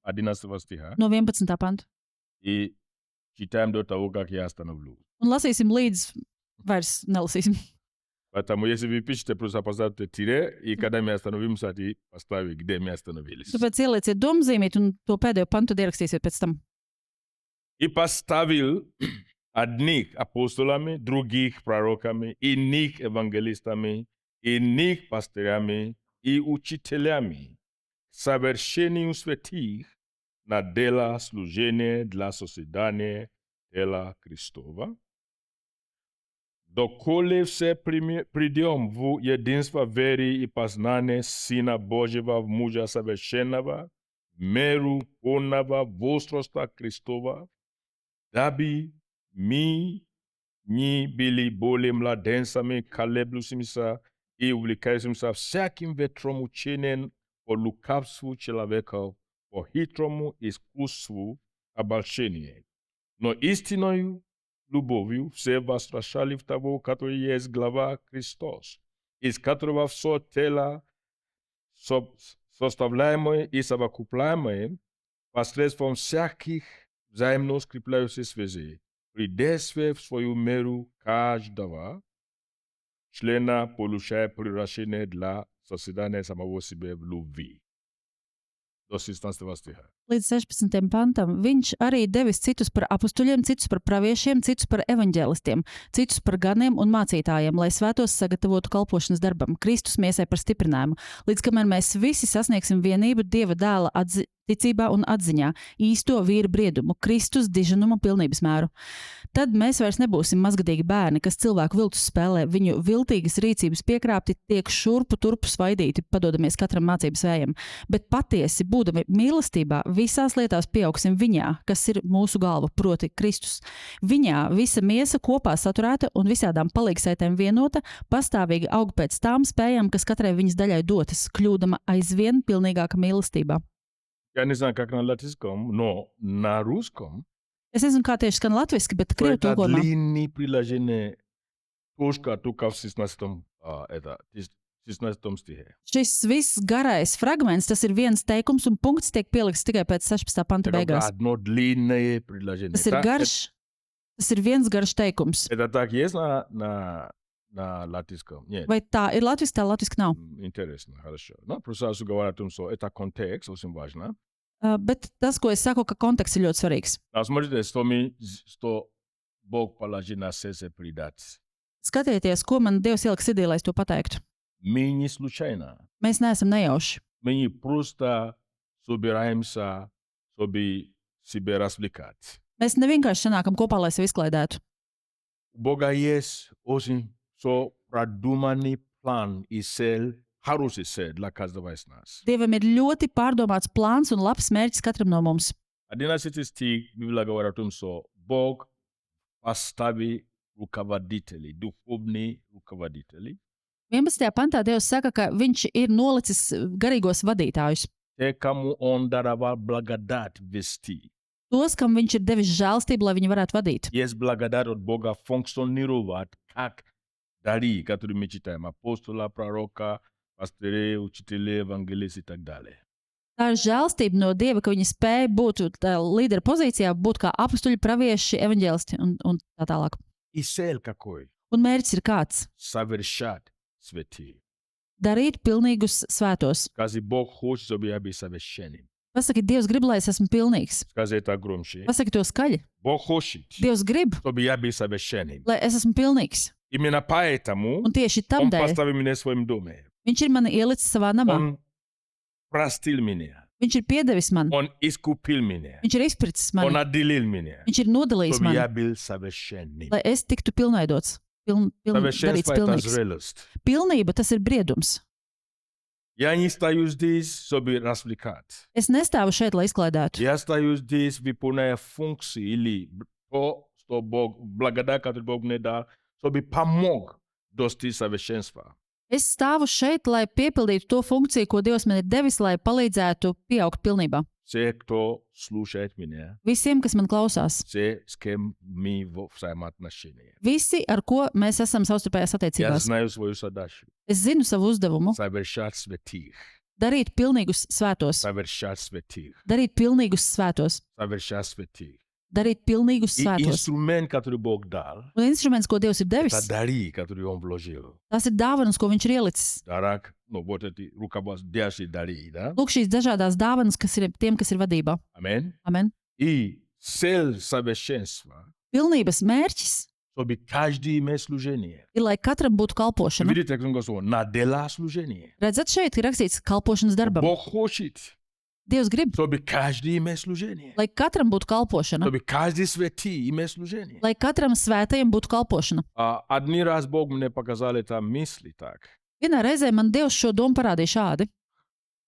11 стиха no 11. panta. и читаем до того, как я остановлю. Un lasīsim līdz, vairs nelasīsim. Поэтому если вы пишете, просто поставьте тире, и когда мы остановимся, ты поставь, где мы остановились. Tāpēc ielieciet domzīmīt un to pēdējo pantu ierakstīsiet pēc tam. И поставил одних апостолами, других пророками, иных евангелистами, иных пастырями и учителями к совершению святых на дело служения для созидания тела Христова. Доколе все придем в единство веры и познания Сына Божьего в мужа совершенного, меру полного возраста Христова, дабы мы не были более младенцами, колеблющимися и увлекающимися всяким ветром учением по лукавству человеков, по хитрому искусству обольщения. Но истинною любовью все востращали в того, который есть глава Христос, из которого все тело, составляемое и совокупляемое посредством всяких взаимно скрепляющих связей, при действии в свою меру каждого члена получая превращение для созидания самого себя в любви. До 16 стиха. Līdz 16. pantam viņš arī devis citus par apustuļiem, citus par praviešiem, citus par evaņģēlistiem, citus par ganiem un mācītājiem, lai svētos sagatavotu kalpošanas darbam, Kristus miesai par stiprinājumu, līdz kamēr mēs visi sasniegsim vienību Dieva dēla ticībā un atziņā, īsto vīru briedumu, Kristus diženuma pilnības mēru. Tad mēs vairs nebūsim mazgadīgi bērni, kas cilvēku viltus spēlē, viņu viltīgas rīcības piekrāpti, tiek šurpu turpu svaidīti, padodamies katram mācības vējam, bet patiesi, būdami mīlestībā, visās lietās pieaugsim viņā, kas ir mūsu galva, proti Kristus. Viņā visa miesa kopā saturēta un visādām palīgsaitēm vienota, pastāvīgi aug pēc tām spējām, kas katrai viņas daļai dotas, kļūdama aizvien pilnīgāka mīlestībā. Я не знаю, как на латинском, но на русском Es nezinu, kā tieši skan latviski, bet krievu это tulkojumā. длинное предложение точка только в 16 стихе. Šis viss garais fragments, tas ir viens teikums un punkts tiek pielikts tikai pēc 16. panta Это beigās. одно длинное предложение. Tas ir garš, tas ir viens garš teikums. Это так есть на латинском? Нет. Vai tā ir latviski, tā latviski nav. Интересно, хорошо. Ну, просто говорю о том, что это контекст очень важно. Bet tas, ko es saku, ka konteksts ir ļoti svarīgs. Смотрите, что Бог положил на сердце предать. Skatieties, ko man Dievs ieliks sirdī, lai es to pateiktu. Мы не случайно. Mēs neesam nejauši. Мы не просто собираемся, чтобы себя развлекать. Mēs nevienkārši sanākam kopā, lai sevi izklaidētu. У Бога есть очень продуманный план и цель, хороший цель для каждого из нас. Dievam ir ļoti pārdomāts plāns un labs mērķis katram no mums. 11 стих Библия говорит о том, что Бог поставил руководителей, духовные руководители, 11. pantā Dievs saka, ka viņš ir nolicis garīgos vadītājus. те, кому Он даровал благодать вести. Tos, kam viņš ir devis žēlstību, lai viņi varētu vadīt. Есть благодать от Бога функционировать как дары, которые мы читаем, апостола, пророка, пастырей, учителей, евангелисты и так далее. Tā ir žēlstība no Dieva, ka viņi spēja būt līderu pozīcijā, būt kā apustuļi, pravieši, evaņģēlisti un tā tālāk. И цель какой? Un mērķis ir kāds? Совершать святые. Darīt pilnīgus svētos. Скажи, Бог хочет, чтобы я был совершенным. Pasaki, Dievs grib, lai es esmu pilnīgs. Скажи это громче. Pasaki to skaļi. Бог хочет, Dievs grib, чтобы я был совершенным. lai es esmu pilnīgs. Именно поэтому Un tieši Он tādēļ поставил меня в своем доме. viņš ir mani ielicis savā namā. Он простил меня. Viņš ir piedevis man. Он искупил меня. Viņš ir izpricis Он mani. отделил меня. Viņš ir nodalījis Чтобы я mani, был совершенным. lai es tiktu pilnveidots. Darīts Совершенство – это pilnīgs. зрелость. Pilnība, tas ir briedums. Я не стою здесь, чтобы развлекать. Es nestāvu šeit, lai izklaidētu. Я стою здесь, выполняя функции или то, что Бог, благодать, которую Бог мне дал, чтобы помог достичь совершенства. Es stāvu šeit, lai piepildītu to funkciju, ko Dievs man ir devis, lai palīdzētu pieaugt pilnībā. Все, кто слушает меня, Visiem, kas man klausās. все, с кем мы в взаимоотношениях. Visi, ar ko mēs esam savstarpējās Я attiecībās. знаю свою задачу. Es zinu savu uzdevumu Совершать святых. darīt pilnīgus svētos, совершать святых, darīt pilnīgus svētos, совершать святых. darīt pilnīgus И svētos. инструмент, который Бог дал, Un instruments, ko Dievs ir это devis, дары, которые Он вложил. tas ir dāvanas, ko viņš ir ielicis. Дарак, ну, вот эти руководящие дары, да? Lūk, šīs dažādās dāvanas, kas ir tiem, kas ir vadībā. Аминь. Amen. И цель совершенства, Pilnības mērķis чтобы каждый имел служение. ir, lai katram būtu kalpošana. Видите, как он говорит, на дела служение. Redzat, šeit ir rakstīts kalpošanas darbam. Бог хочет, Dievs grib, чтобы каждый имел служение. lai katram būtu kalpošana, Чтобы каждый святый имел служение. lai katram svētajam būtu kalpošana. Один раз Бог мне показал это мысли так. Vienā reizē man Dievs šo domu parādīja šādi.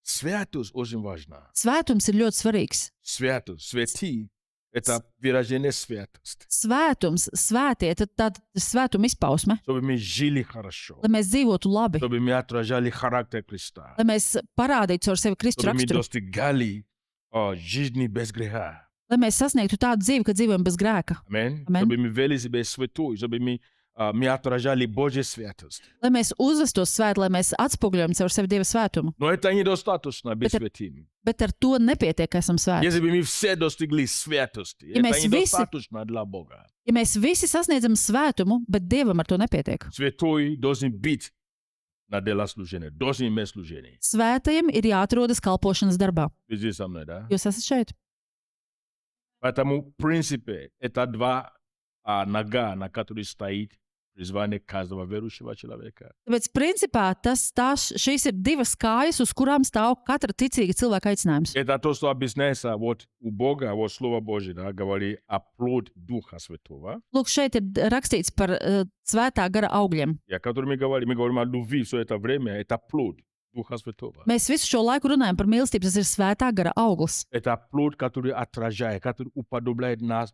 Святость очень важна. Svētums ir ļoti svarīgs. Святость, святый – это выражение святости. Svētums, svētie, tad tā ir svētuma izpausme, Чтобы мы жили хорошо. lai mēs dzīvotu labi, Чтобы мы отражали характер Христа. lai mēs parādītu caur sevi Kristus Чтобы мы raksturu, достигали жизни без греха. lai mēs sasniegtu tādu dzīvi, ka dzīvojam bez grēka, Аминь. Amen. Чтобы мы вели себя святой, чтобы мы отражали Божью святость. lai mēs uzvestos svēti, lai mēs atspoguļojam caur sevi Dieva svētumu. Но это недостаточно быть Это- святым. Bet ar to nepietiek, ka esam svēti. Если бы мы все достигли святости, Ja mēs это недостаточно для Бога. Ja mēs visi sasniedzam svētumu, bet Dievam ar to nepietiek. Святой должен быть на дело служения, должен иметь служение. Svētajiem ir jāatrodas kalpošanas darbā. Вы здесь со мной, да? Jūs esat šeit. Поэтому, в принципе, это два нога, на которых стоит призвание каждого верующего человека. Tāpēc, principā, šīs ir divas kājas, uz kurām stāv katra ticīga cilvēka aicinājums. Это то, что объясняется вот у Бога, вот Слово Божье, да, говорит о плод Духа Святого, Lūk, šeit ir rakstīts par svētā gara augļiem. о котором мы говорим о любви все это время, это плод Духа Святого. Mēs visu šo laiku runājam par mīlestību, tas ir svētā gara auglis. Это плод, который отражает, который уподобляет нас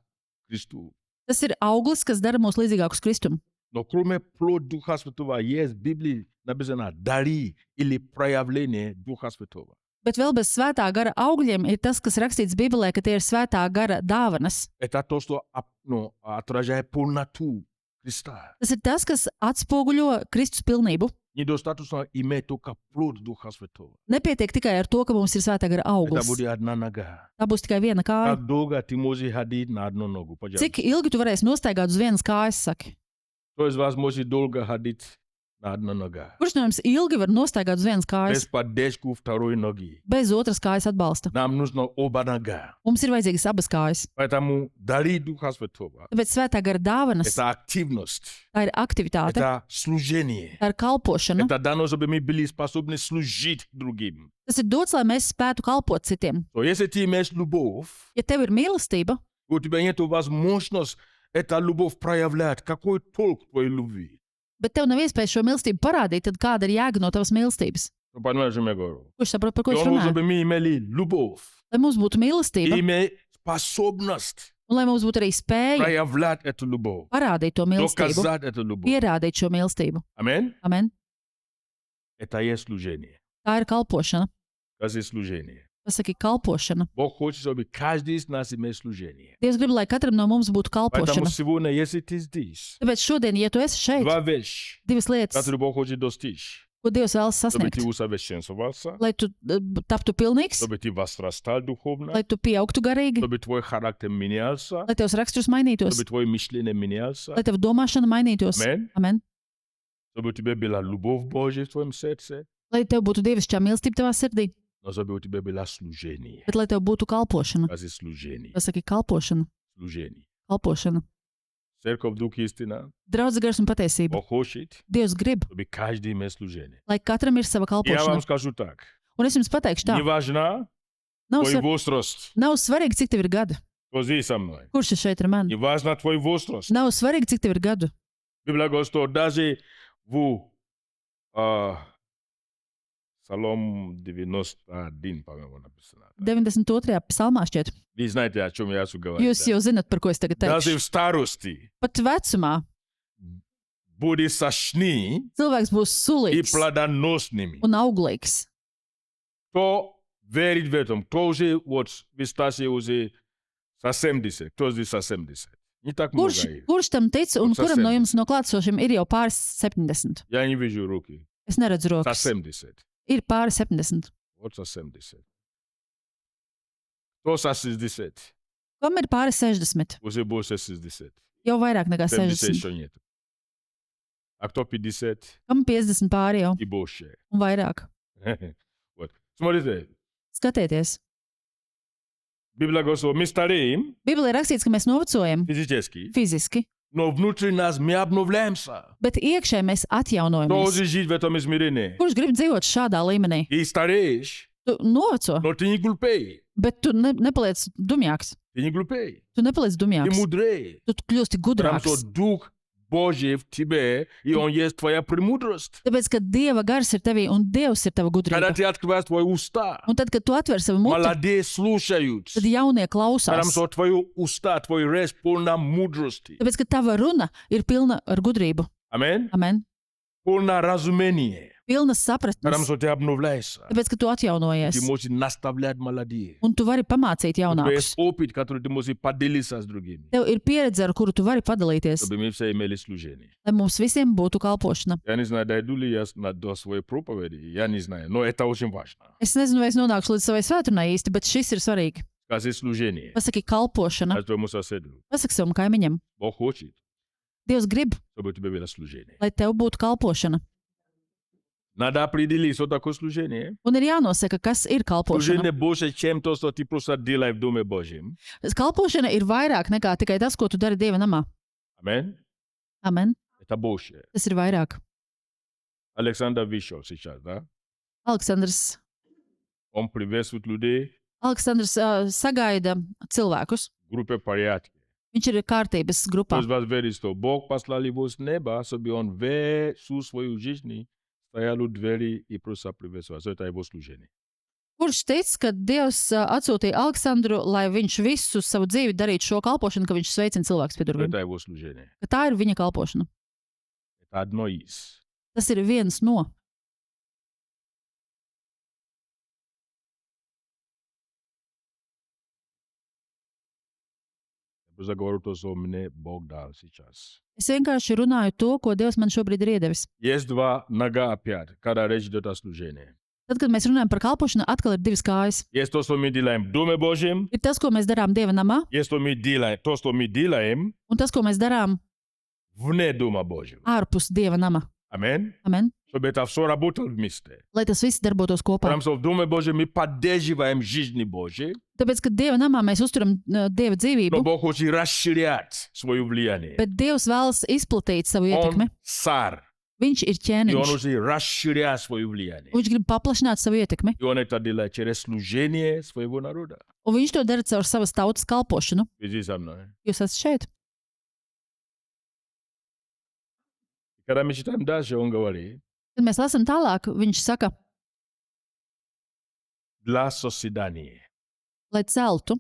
Христу. Tas ir auglis, kas dara mūs līdzīgākus Kristum. Но кроме плод Духа Святого, есть в Библии написано дары или проявление Духа Святого. Bet vēl bez svētā gara augļiem ir tas, kas rakstīts Bībelē, ka tie ir svētā gara dāvanas. Это то, что отражает полноту Христа. Tas ir tas, kas atspoguļo Kristus pilnību. Недостаточно иметь только плод Духа Святого. Nepietiek tikai ar to, ka mums ir svētā gara Это auglis. будет одна нога. Tā būs tikai viena kāja. Как долго ты можешь ходить на одну ногу? Пожалуйста. Cik ilgi tu varēsi nostaigāt uz vienas kājas, saki? Кто из вас может долго ходить на одну ногу? Kurš no jums ilgi var nostaigāt uz vienas Без kājas поддержки второй ноги. bez otras kājas atbalsta? Нам нужно оба нога. Mums ir vajadzīgas abas kājas. Поэтому дары Духа Святого Tāpēc svētā gara dāvanas, это активность, tā ir aktivitāte, это служение. tā ir kalpošana. Это дано, чтобы мы были способны служить другим. Tas ir dots, lai mēs spētu kalpot citiem. То если ты имеешь любовь, Ja tev ir mīlestība, у тебя нет возможности эту любовь проявлять. Какой толк твоей любви? bet tev nav iespējas šo mīlestību parādīt, tad kāda ir jēga no tavas mīlestības? Вы понимаете, о чем я говорю? Kurš saprot, par ko es То нужно, runāju? чтобы мы имели любовь Lai mums būtu и mīlestība, имели способность un lai mums būtu arī spēja проявлять эту любовь, parādīt to mīlestību, доказать эту любовь. pierādīt šo mīlestību. Аминь? Amen. Это есть служение. Tā ir kalpošana. Это есть служение. Pasaki, kalpošana. Бог хочет, чтобы каждый из нас имел служение. Dievs grib, lai katram no mums būtu Поэтому kalpošana. сегодня, если ты здесь, Tāpēc šodien, ja tu esi šeit, два вещи, divas lietas, которые Бог хочет достичь. ko Dievs vēlas Чтобы sasniegt, ты усовершенствовался, lai tu taptu pilnīgs, чтобы ты возрастал духовно, lai tu pieaugtu garīgi, чтобы твой характер менялся, lai tavs raksturs mainītos, чтобы твое мышление менялся. lai tava domāšana mainītos. Amen. Amen. Чтобы у тебя была любовь Божья в твоем сердце, Lai tev būtu dievišķā mīlestība tavā sirdī, но чтобы у тебя было служение. bet lai tev būtu kalpošana. Это служение. Pasaki, kalpošana, Служение. kalpošana. Церковь Дух истина. Draudz gars un patiesība. Бог хочет, Dievs grib, чтобы каждый имел служение. lai katram ir sava И я вам kalpošana. скажу так. Un es jums pateikšu tā, Не важно nav, твой svar, возраст. nav svarīgi, cik tev ir gadi. Кто здесь со мной? Kurš ir šeit ar mani? Не важно твой возраст. Nav svarīgi, cik tev ir gadu. Библия говорит, что даже в Псалом 91, по-моему, написано. 92. psalmā šķiet. Вы знаете, о чем я говорю. Jūs jau zinat, par ko es tagad Даже teikšu. в старости Pat vecumā будут сочны cilvēks būs и sulīgs плодоносными. un auglīgs. Кто верит в этом? Кто уже, вот, вы старше уже за 70, кто здесь за 70? Не так много их. Kurš tam tic un Sa kuram no 70. jums no klātsošiem ir jau pāris 70? Я не вижу руки. Es neredzu За rokas. 70. Ir pāris 70. Otra 70. Tosa 60. Kam ir pāri 60? Você boša 60. Jau vairāk nekā 70 60. еще нет. А кто 50 Kam 50 pāri jau и больше? un vairāk? Вот. Смотрите, Skatieties! Библия говорит, что мы стареем Bībelē ir rakstīts, ka mēs novecojam физически, fiziski, но внутри нас мы обновляемся. bet iekšēji mēs atjaunojamies. Тоже жить в этом измерении. Kurš grib dzīvot šādā līmenī? И стареешь, Tu noveco, но ты не глупей. bet tu nepaliec dumjāks. Ты не глупей. Tu nepaliec Ты dumjāks. мудрее. Tu kļūsti Потому что gudrāks. Дух Божий в тебе, и Он есть твоя премудрость. Tāpēc, ka Dieva gars ir tevī un Dievs ir tava Когда gudrība. ты открываешь твои уста, Un tad, kad tu atver savu muti, молодые слушают. tad jaunie Потому klausās. что твои уста, твой речь полна мудрости. Tāpēc, ka tava runa ir pilna ar gudrību. Amen. Amen. Полна разумения. Pilna Потому sapratnes. что ты обновляешься. Tāpēc, ka tu atjaunojies. Ты можешь наставлять молодые. Un tu vari pamācīt У тебя есть jaunākus. опыт, который ты можешь поделиться с другими. Tev ir pieredze, ar kuru tu vari padalīties, Чтобы мы все имели служение. lai mums visiem būtu kalpošana. Я не знаю, дойду ли я до своей проповеди. Я не знаю. Но это очень важно. Es nezinu, vai es nonākšu līdz savai svētdienai īsti, bet šis ir svarīgi. Скажи служение. Pasaki kalpošana. Скажи твоему соседу. Pasaki savam kaimiņam. Бог хочет, Dievs grib, чтобы у тебя было служение. lai tev būtu kalpošana. Надо определить, что такое служение. Un ir jānosaka, kas ir kalpošana. Служение больше, чем то, что ты просто делаешь в Доме Божьем. Kalpošana ir vairāk nekā tikai tas, ko tu dari Dieva namā. Аминь. Amen. Это больше. Tas ir vairāk. Александр вышел сейчас, да? Aleksandrs, Он приветствует людей sagaida cilvēkus. в группе порядке. Viņš ir kārtības Кто grupā. из вас верит, что Бог послал его с неба, чтобы он всю свою жизнь стоял у двери и просто приветствовал. Это его служение. Kurš tic, ka Dievs atsūtīja Aleksandru, lai viņš visu savu dzīvi darītu šo kalpošanu, ka viņš sveicina cilvēkus pie durvīm? Это его служение. Ka tā ir viņa kalpošana. Это одно из. Tas ir viens no. Я просто говорю то, что мне Бог дал сейчас. Es vienkārši runāju to, ko Dievs man šobrīd ir iedevis. Есть два нога опять, когда речь идет о служении. Tad, kad mēs runājam par kalpošanu, atkal ir divas kājas. Есть то, что мы делаем в Доме Божьем, Ir tas, ko mēs darām Dieva namā, есть то, что мы делаем un tas, ko mēs darām вне Дома Божьего. ārpus Dieva nama. Аминь. Amen. Чтобы это все работало вместе. Lai tas viss darbotos kopā. Потому что в Доме Божьем мы поддерживаем жизнь Божьей, Tāpēc, ka Dieva namā mēs uzturam Dieva но dzīvību, Бог хочет расширять свое влияние. bet Dievs vēlas izplatīt savu Он ietekmi. царь, Viņš ir и он ķēniņš. хочет расширять свое влияние. Viņš grib paplašināt savu ietekmi, И он это делает через служение своего народа. un viņš to dara caur savas tautas kalpošanu. Иди со мной. Jūs esat šeit. Когда мы читаем дальше, он говорит, Kad mēs lasām tālāk, viņš saka, для созидания. lai celtu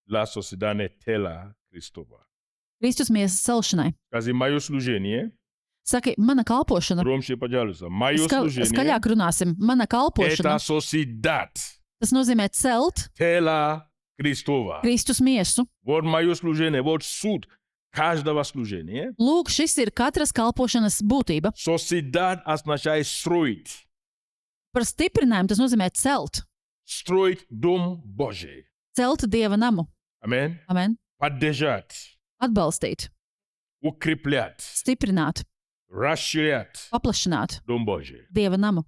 Для созидания тела Христова. Kristus miesas celšanai. Скажи, мое служение, Saki, mana kalpošana, громче, пожалуйста, мое служение, skaļāk runāsim, mana kalpošana, это созидать tas nozīmē celt тело Христова. Kristus miesu. Вот мое служение, вот суть каждого служения. Lūk, šis ir katras kalpošanas būtība. Созидать означает строить. Par stiprinājumu tas nozīmē celt. Строить Дом Божий. Celt Dieva namu. Аминь. Amen. Поддержать, Atbalstīt, укреплять, stiprināt, расширять paplašināt Дом Божий. Dieva namu.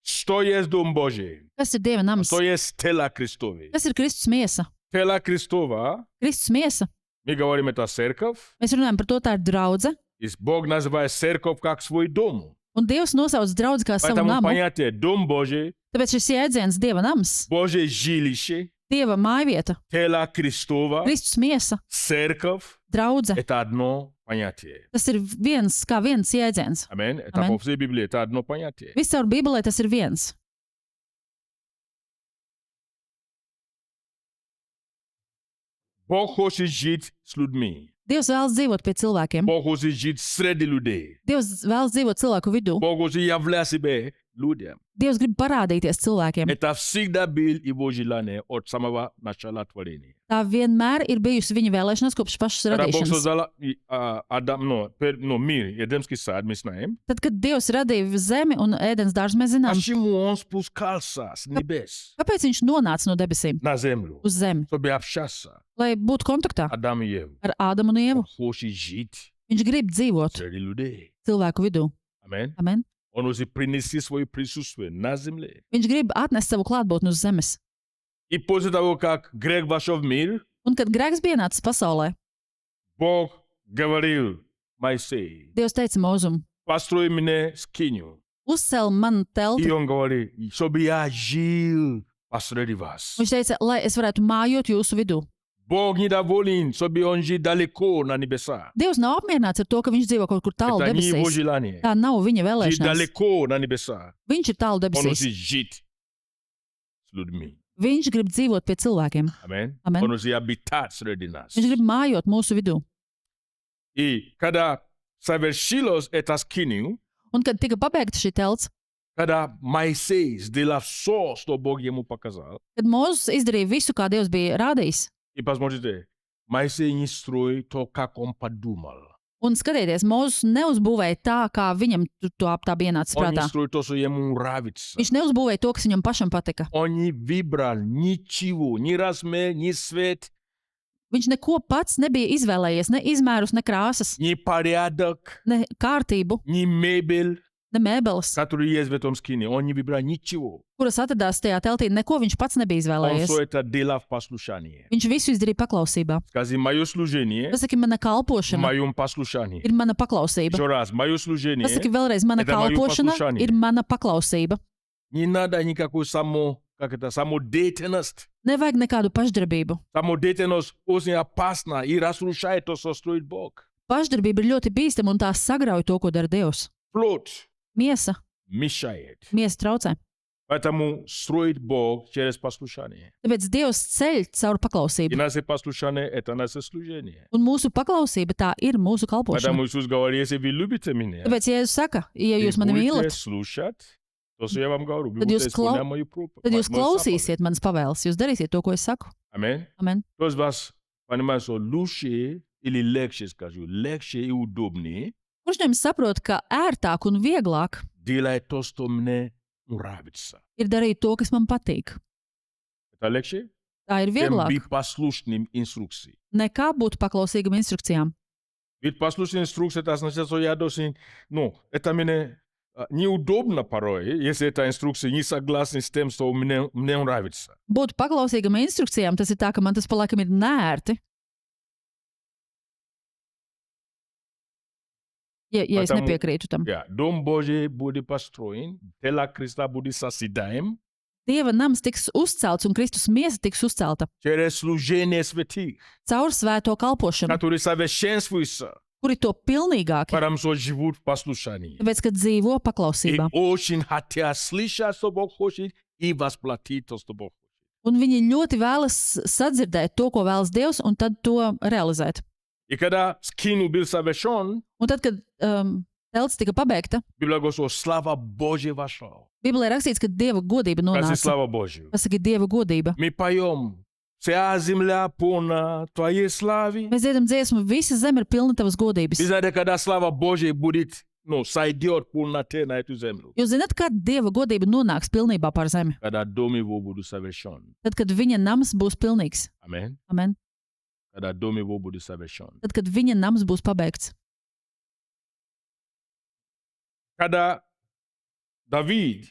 Что есть Дом Божий? Kas ir Dieva nams? Что есть тело Христове? Kas ir Kristus miesa? Тело Христова, Kristus miesa. мы говорим, это церковь. Mēs runājam par to, tā ir draudze. И Бог называет церковь как свой дом. Un Dievs nosauc draudzi kā savu Поэтому namu. понятие Дом Божий, Tāpēc šis jēdziens Dieva nams, Божье жилище, Dieva mājvieta, тело Христова, Kristus miesa, церковь draudze. это одно понятие. Tas ir viens kā viens jēdziens. Аминь. Это Amen. по всей Библии, это одно понятие. Viscaur Bībelē tas ir viens. Бог хочет жить с людьми. Dievs vēlas dzīvot pie cilvēkiem. Бог хочет жить среди людей. Dievs vēlas dzīvot cilvēku vidū. Бог хочет являть себя людям. Dievs grib parādīties cilvēkiem. Это всегда был его желание от самого начала творения. Tā vienmēr ir bijusi viņa vēlēšanās kopš pašas Kada Bog radīšanas. sozdala mир, Едемски сад, ми знаем. Tad, kad Dievs radīja zemi un ēdienas dārzu, mēs zinām, Почему он спускался с небес kāpēc viņš nonāca no debesīm на землю, uz zemi, чтобы общаться lai būtu kontaktā Адам и Еву? ar Ādamu un Ievu. Он хочет жить Viņš grib dzīvot среди людей. cilvēku vidū. Amen. Amen. Он уже принести свое присутствие на земле. Viņš grib atnest savu klātbūtni uz zemes. И после того, как грех вошел в мир, Un, kad grēks bija nācis pasaulē, Бог говорил Моисею, Dievs teica Mūzum, построй мне скинию. uzcēl man telti. И он говорит, чтобы я жил посреди вас. Viņš teica, lai es varētu mājot jūsu vidū. Бог недоволен, чтобы он жил далеко на небесах. Dievs nav apmierināts ar to, ka viņš dzīvo kaut kur tālu Это не его debesīs. желание. Tā nav viņa Жить vēlēšanās. далеко на небесах. Viņš ir tālu Он debesīs. хочет жить с людьми. Viņš grib dzīvot pie cilvēkiem. Amen. Amen. Он хочет обитать среди нас. Viņš grib mājot mūsu vidū. И когда совершилось это скинию, Un, kad tika pabeigta šī telts, когда Моисей сделал все, что Бог ему показал, kad Mūzes izdarīja visu, kā Dievs bija rādījis, и посмотрите, Моисей не строит то, как он подумал. un skatieties, Mūzes neuzbūvēja tā, kā viņam to tā bija ienācis Он не prātā. строит то, что ему нравится. Viņš neuzbūvēja to, kas viņam pašam patika. Он не выбрал ничего, ни размер, ни цвет, Viņš neko pats nebija izvēlējies, ne izmērus, ne krāsas, ни порядок, ne kārtību, ни мебель, ne mēbeles, который есть в этом скине. Он не выбрал ничего. kuras atradās tajā teltī. Neko viņš pats nebija Он izvēlējies. все это делал в послушании. Viņš visu izdarīja paklausībā. Скажи, мое служение, Pasaki, mana в kalpošana моем послушании. ir mana paklausība. Еще раз, мое служение, Pasaki vēlreiz, mana Это моё kalpošana послушание. ir mana paklausība. не надо никакой самодеятельность. Nevajag nekādu pašdarbību. Самодеятельность очень опасна и разрушает то, что строит Бог. Pašdarbība ir ļoti bīstama un tā sagrauj to, ko dara Dievs. Плоть Miesa, мешает. miesa traucē. Поэтому строит Бог через послушание. Tāpēc Dievs ceļ caur И paklausību. наше послушание – это наше служение. Un mūsu paklausība tā ir mūsu kalpošana. Поэтому Иисус говорит, если вы любите меня, Tāpēc, ja jūs saka, ja вы jūs mani будете mīlat, слушать то, что я вам говорю. Вы Tad будете jūs klau- исполнять мою tad jūs мой заповедь. klausīsiet manas pavēles, jūs darīsiet to, ko es saku. Amen. Amen. Кто из вас понимает, что лучше или легче, скажу, легче и удобнее Kurš no jums saprot, ka ērtāk un vieglāk делать то, что мне нравится? ir darīt to, kas man patīk? Это легче, Tā ir чем vieglāk быть послушным инструкции. nekā būt paklausīgam instrukcijām. Быть послушным инструкции, это означает, что я должен, это мне неудобно порой, если эта инструкция не согласна с тем, что мне нравится. Būt paklausīgam instrukcijām, tas ir tā, ka man tas palaikam ir nērti. Ja es Потому- nepiekrītu tam. Дом Божий будет построен, тело Христа будет созидаем Dieva nams tiks uzcelts un Kristus miesa tiks uzcelta через служение святых, caur svēto kalpošanu, которые совершенствуются, kuri to pilnīgāki, потому что живут в послушании. tāpēc, ka dzīvo И paklausībā. очень хотят слышать, что Бог хочет, и восплатить то, что Бог хочет. Un viņi ļoti vēlas sadzirdēt to, ko vēlas Dievs, un tad to realizēt. И когда скин был совершен, Un tad, kad telts tika pabeigta, Библия говорит, что слава Божия вошла. Bībelē rakstīts, ka Dieva godība Скажи nonāca. слава Божию. Pasaki, Dieva godība. Мы поем, вся земля полна Твоей славы. Mēs dziedam dziesmu, visa zeme ir pilna tavas godības. Вы знаете, когда слава Божия будет, сойдет полноте на эту землю. Jūs zināt, kad Dieva godība nonāks pilnībā pār zemi? Когда дом его будет совершен. Tad, kad viņa nams būs pilnīgs. Amen. Amen. Когда дом его будет совершен. Tad, kad viņa nams būs pabeigts. Когда Давид,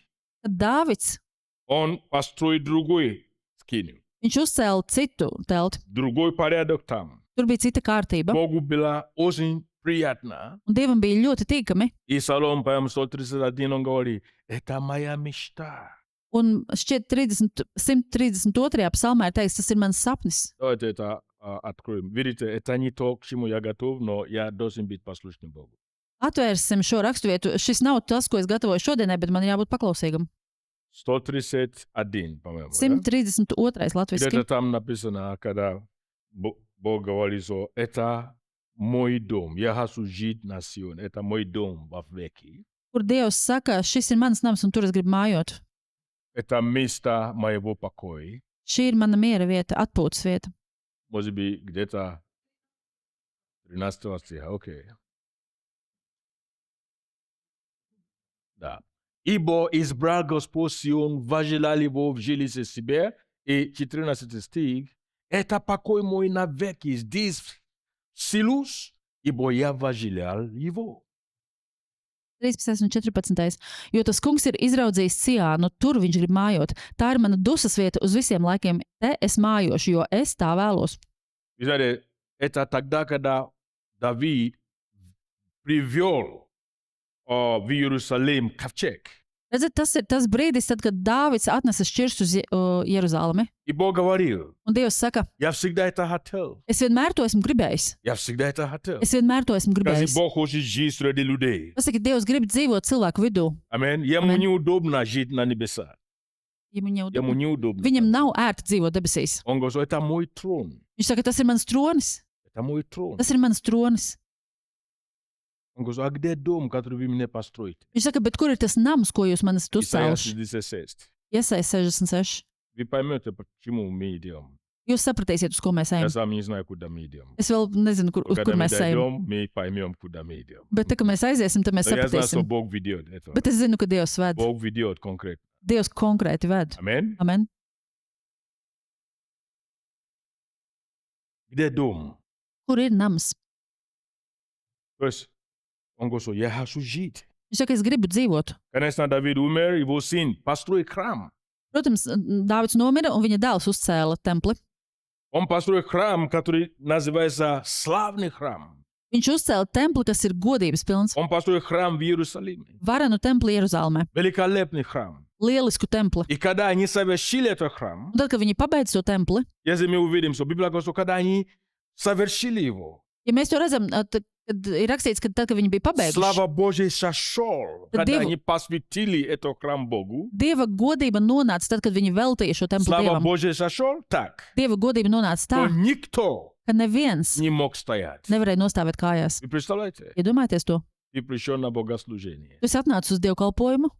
Tad Dāvids, он построит другой скинию. viņš uzcēla citu telti. Другой порядок там. Tur bija cita kārtība. Богу было очень приятно. Un Dievam bija ļoti tīkami. И Псалом, поем 131, он говорит, это моя мечта. Un šķiet, 132. psalmā ir teikts, tas ir mans sapnis. Давайте это откроем. Видите, это не то, к чему я готов, но я должен быть послушным Богу. Atvērsim šo raksturvietu. Šis nav tas, ko es gatavoju šodienai, bet man jābūt paklausīgam. 131, по-моему. Да? 132. latviski. Где-то там написано, когда Бог говорит, что это мой дом. Я хочу жить на Сионе. Это мой дом во веки. Kur Dievs saka, šis ir mans nams un tur es gribu mājot. Это место моего покоя. Šī ir mana miera vieta, atpūtas vieta. Может быть, где-то 13 стиха. Окей. Да. «Ибо избрал Господь Сион, возжелал его в жилище себе». И 14 стих. «Это покой мой навеки, здесь силусь, ибо я возжелал его». 13. un 14. Jo tas kungs ir izraudzījis Siānu, tur viņš grib mājot. Tā ir mana dusmas vieta uz visiem laikiem. Te es mājošu, jo es tā vēlos. Вы знаете, это тогда, когда Давид привел в Иерусалим ковчег. Redziet, tas ir tas brīdis, tad, kad Dāvids atnesa šķirstu uz Jeruzalemi. И Бог говорил: Un Dievs saka, я всегда это хотел. es vienmēr to esmu gribējis. Я всегда это хотел. Es vienmēr to esmu Kasi gribējis. Бог хочет жить среди людей. Tas, ka Dievs grib dzīvot cilvēku vidū. Amen. Ему Amen. неудобно жить на небесах. Ему неудобно. Viņam nav ērti dzīvot debesīs. Он говорит: это мой трон. Viņš saka, tas ir mans tronis. Это mой трон. Tas ir mans tronis. Он говорит: а где дом, который вы мне построите? Viņš saka, bet kur ir tas nams, ko jūs man esat Исайя uzcēluši? 66. Iesaist 66. Вы поймете, почему мы идем. Jūs sapratīsiet, uz ko mēs Я ejam. сам не знаю, куда мы идем. Es vēl nezinu, uz Когда kur мы mēs ejam. дойдем, мы поймем, куда мы идем. Bet tā, kad mēs aiziesim, tad mēs Но я знаю, что sapratīsim. Бог ведет это. Bet es zinu, ka Dievs ved. Бог ведет конкретно. Dievs konkrēti ved. Amen. Amen. Где дом? Kur ir nams? То есть он говорит: я хочу жить. Viņš saka, es gribu dzīvot. Конечно, Давид умер, его сын построил храм. Protams, Dāvids nomira un viņa dēls uzcēla templi. Он построил храм, который называется славный храм. Viņš uzcēla templi, kas ir godības pilns. Он построил храм в Иерусалиме. Varenu templi Jeruzālēmē. Великолепный храм. Lielisku templi. И когда они совершили этот храм, Un tad, kad viņi pabeidz to templi, если мы увидим, что Библия говорит, что когда они совершили его, ja mēs to redzam, tad ir rakstīts, ka tad, kad viņi bija pabeiguši, слава Божия сошел, Tad когда Dievu- они посвятили этот храм Богу. Dieva godība nonāca tad, kad viņi veltīja šo templi Слава Dievam. Божия сошел так, Dieva godība nonāca tā, что никто ka neviens не мог стоять. nevarēja nostāvēt kājās. Вы представляете? Iedomājieties to. Ты пришел на богослужение. Tu esi atnācis uz dievkalpojumu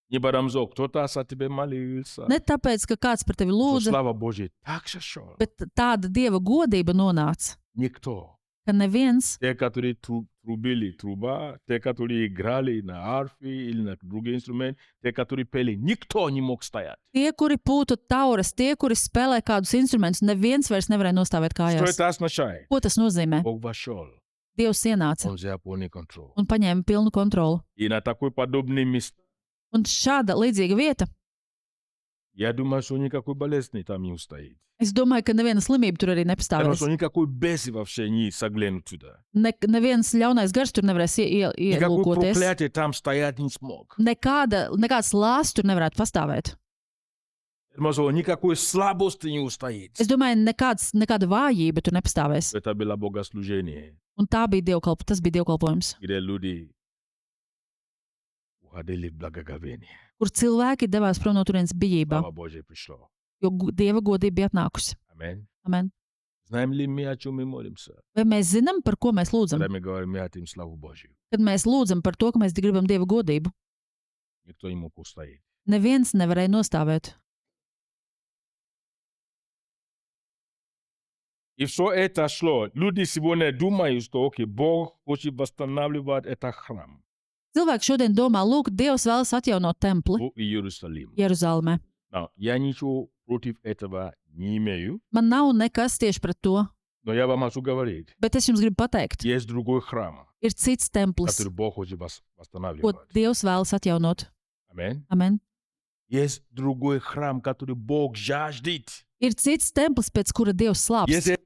Не потому что кто-то за тебя молился. ne tāpēc, ka kāds par tevi Что lūdza, слава Божия так сошел. bet tāda Dieva godība nonāca, Никто. ka neviens, Те, которые трубили труба, те, которые играли на арфе или на другие инструменты, те, которые пели, никто не мог стоять. tie, kuri pūta tauras, tie, kuri spēlē kādus instrumentus, neviens vairs nevarēja nostāvēt Что kājās. это означает? Ko tas nozīmē? Бог вошел, Dievs ienāca Он взял полный контроль. un paņēma pilnu kontroli. И на такой подобный место, Un šāda līdzīga vieta, я думаю, что никакой болезни там не устоит. es domāju, ka neviena slimība tur arī Я думаю, nepastāvēs. что никакой беси вообще не заглянут туда. Neviens ļaunais gars tur nevarēs Никакой ielūkoties. проклятие там стоять не смог. Nekāds lāsts tur nevarētu pastāvēt. Я думаю, что никакой слабости не устоит. Es domāju, nekāda vājība tur nepastāvēs. Это было богослужение, Un tas bija dievkalpojums, где люди уходили в благоговение. kur cilvēki devās prom no turienes bijībā, Слава Божия пришло. jo Dieva godība bija atnākusi. Аминь. Amen. Знаем ли мы, о чем мы молимся? Vai mēs zinām, par ko mēs lūdzam? Когда мы говорим, мы хотим славу Божию. Kad mēs lūdzam par to, ka mēs gribam Dieva godību, Никто не мог устоять. neviens nevarēja nostāvēt. И все это шло. Люди сегодня думают, что окей, Бог хочет восстанавливать этот храм Cilvēki šodien domā, lūk, Dievs vēlas atjaunot templi в Иерусалим. Jeruzālēmē. Но я ничего против этого не имею, Man nav nekas tieši pret to, но я вам хочу говорить. bet es jums gribu pateikt, Есть другой храм, ir cits templis, который Бог хочет ko восстанавливать. Dievs vēlas atjaunot. Аминь. Amen. Есть другой храм, который Бог жаждет. Ir cits templis, pēc kura Dievs slāpst. Если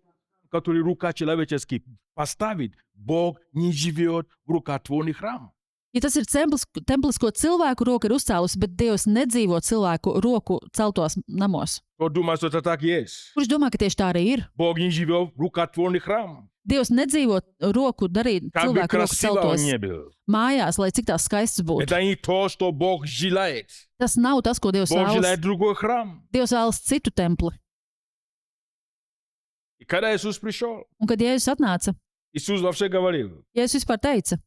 который рука человеческий поставит, Бог не живет в рукотворный храм. Ja tas ir templis, ko cilvēku roka ir uzcēlusi, bet Dievs nedzīvo cilvēku roku celtos namos. Кто думает, что это так есть? Kurš domā, ka tieši tā arī ir? Бог не живет в рукотворный храм. Dievs nedzīvo roku darīt Как бы cilvēku roku красиво он celtos не был. mājās, lai cik tās skaists būtu. Это не то, что Бог желает. Tas nav tas, ko Dievs Бог vēlas. желает другой храм. Dievs vēlas citu templi. И когда Иисус пришел, Un kad Jēzus atnāca, Иисус вообще говорил, Jēzus vispār teica,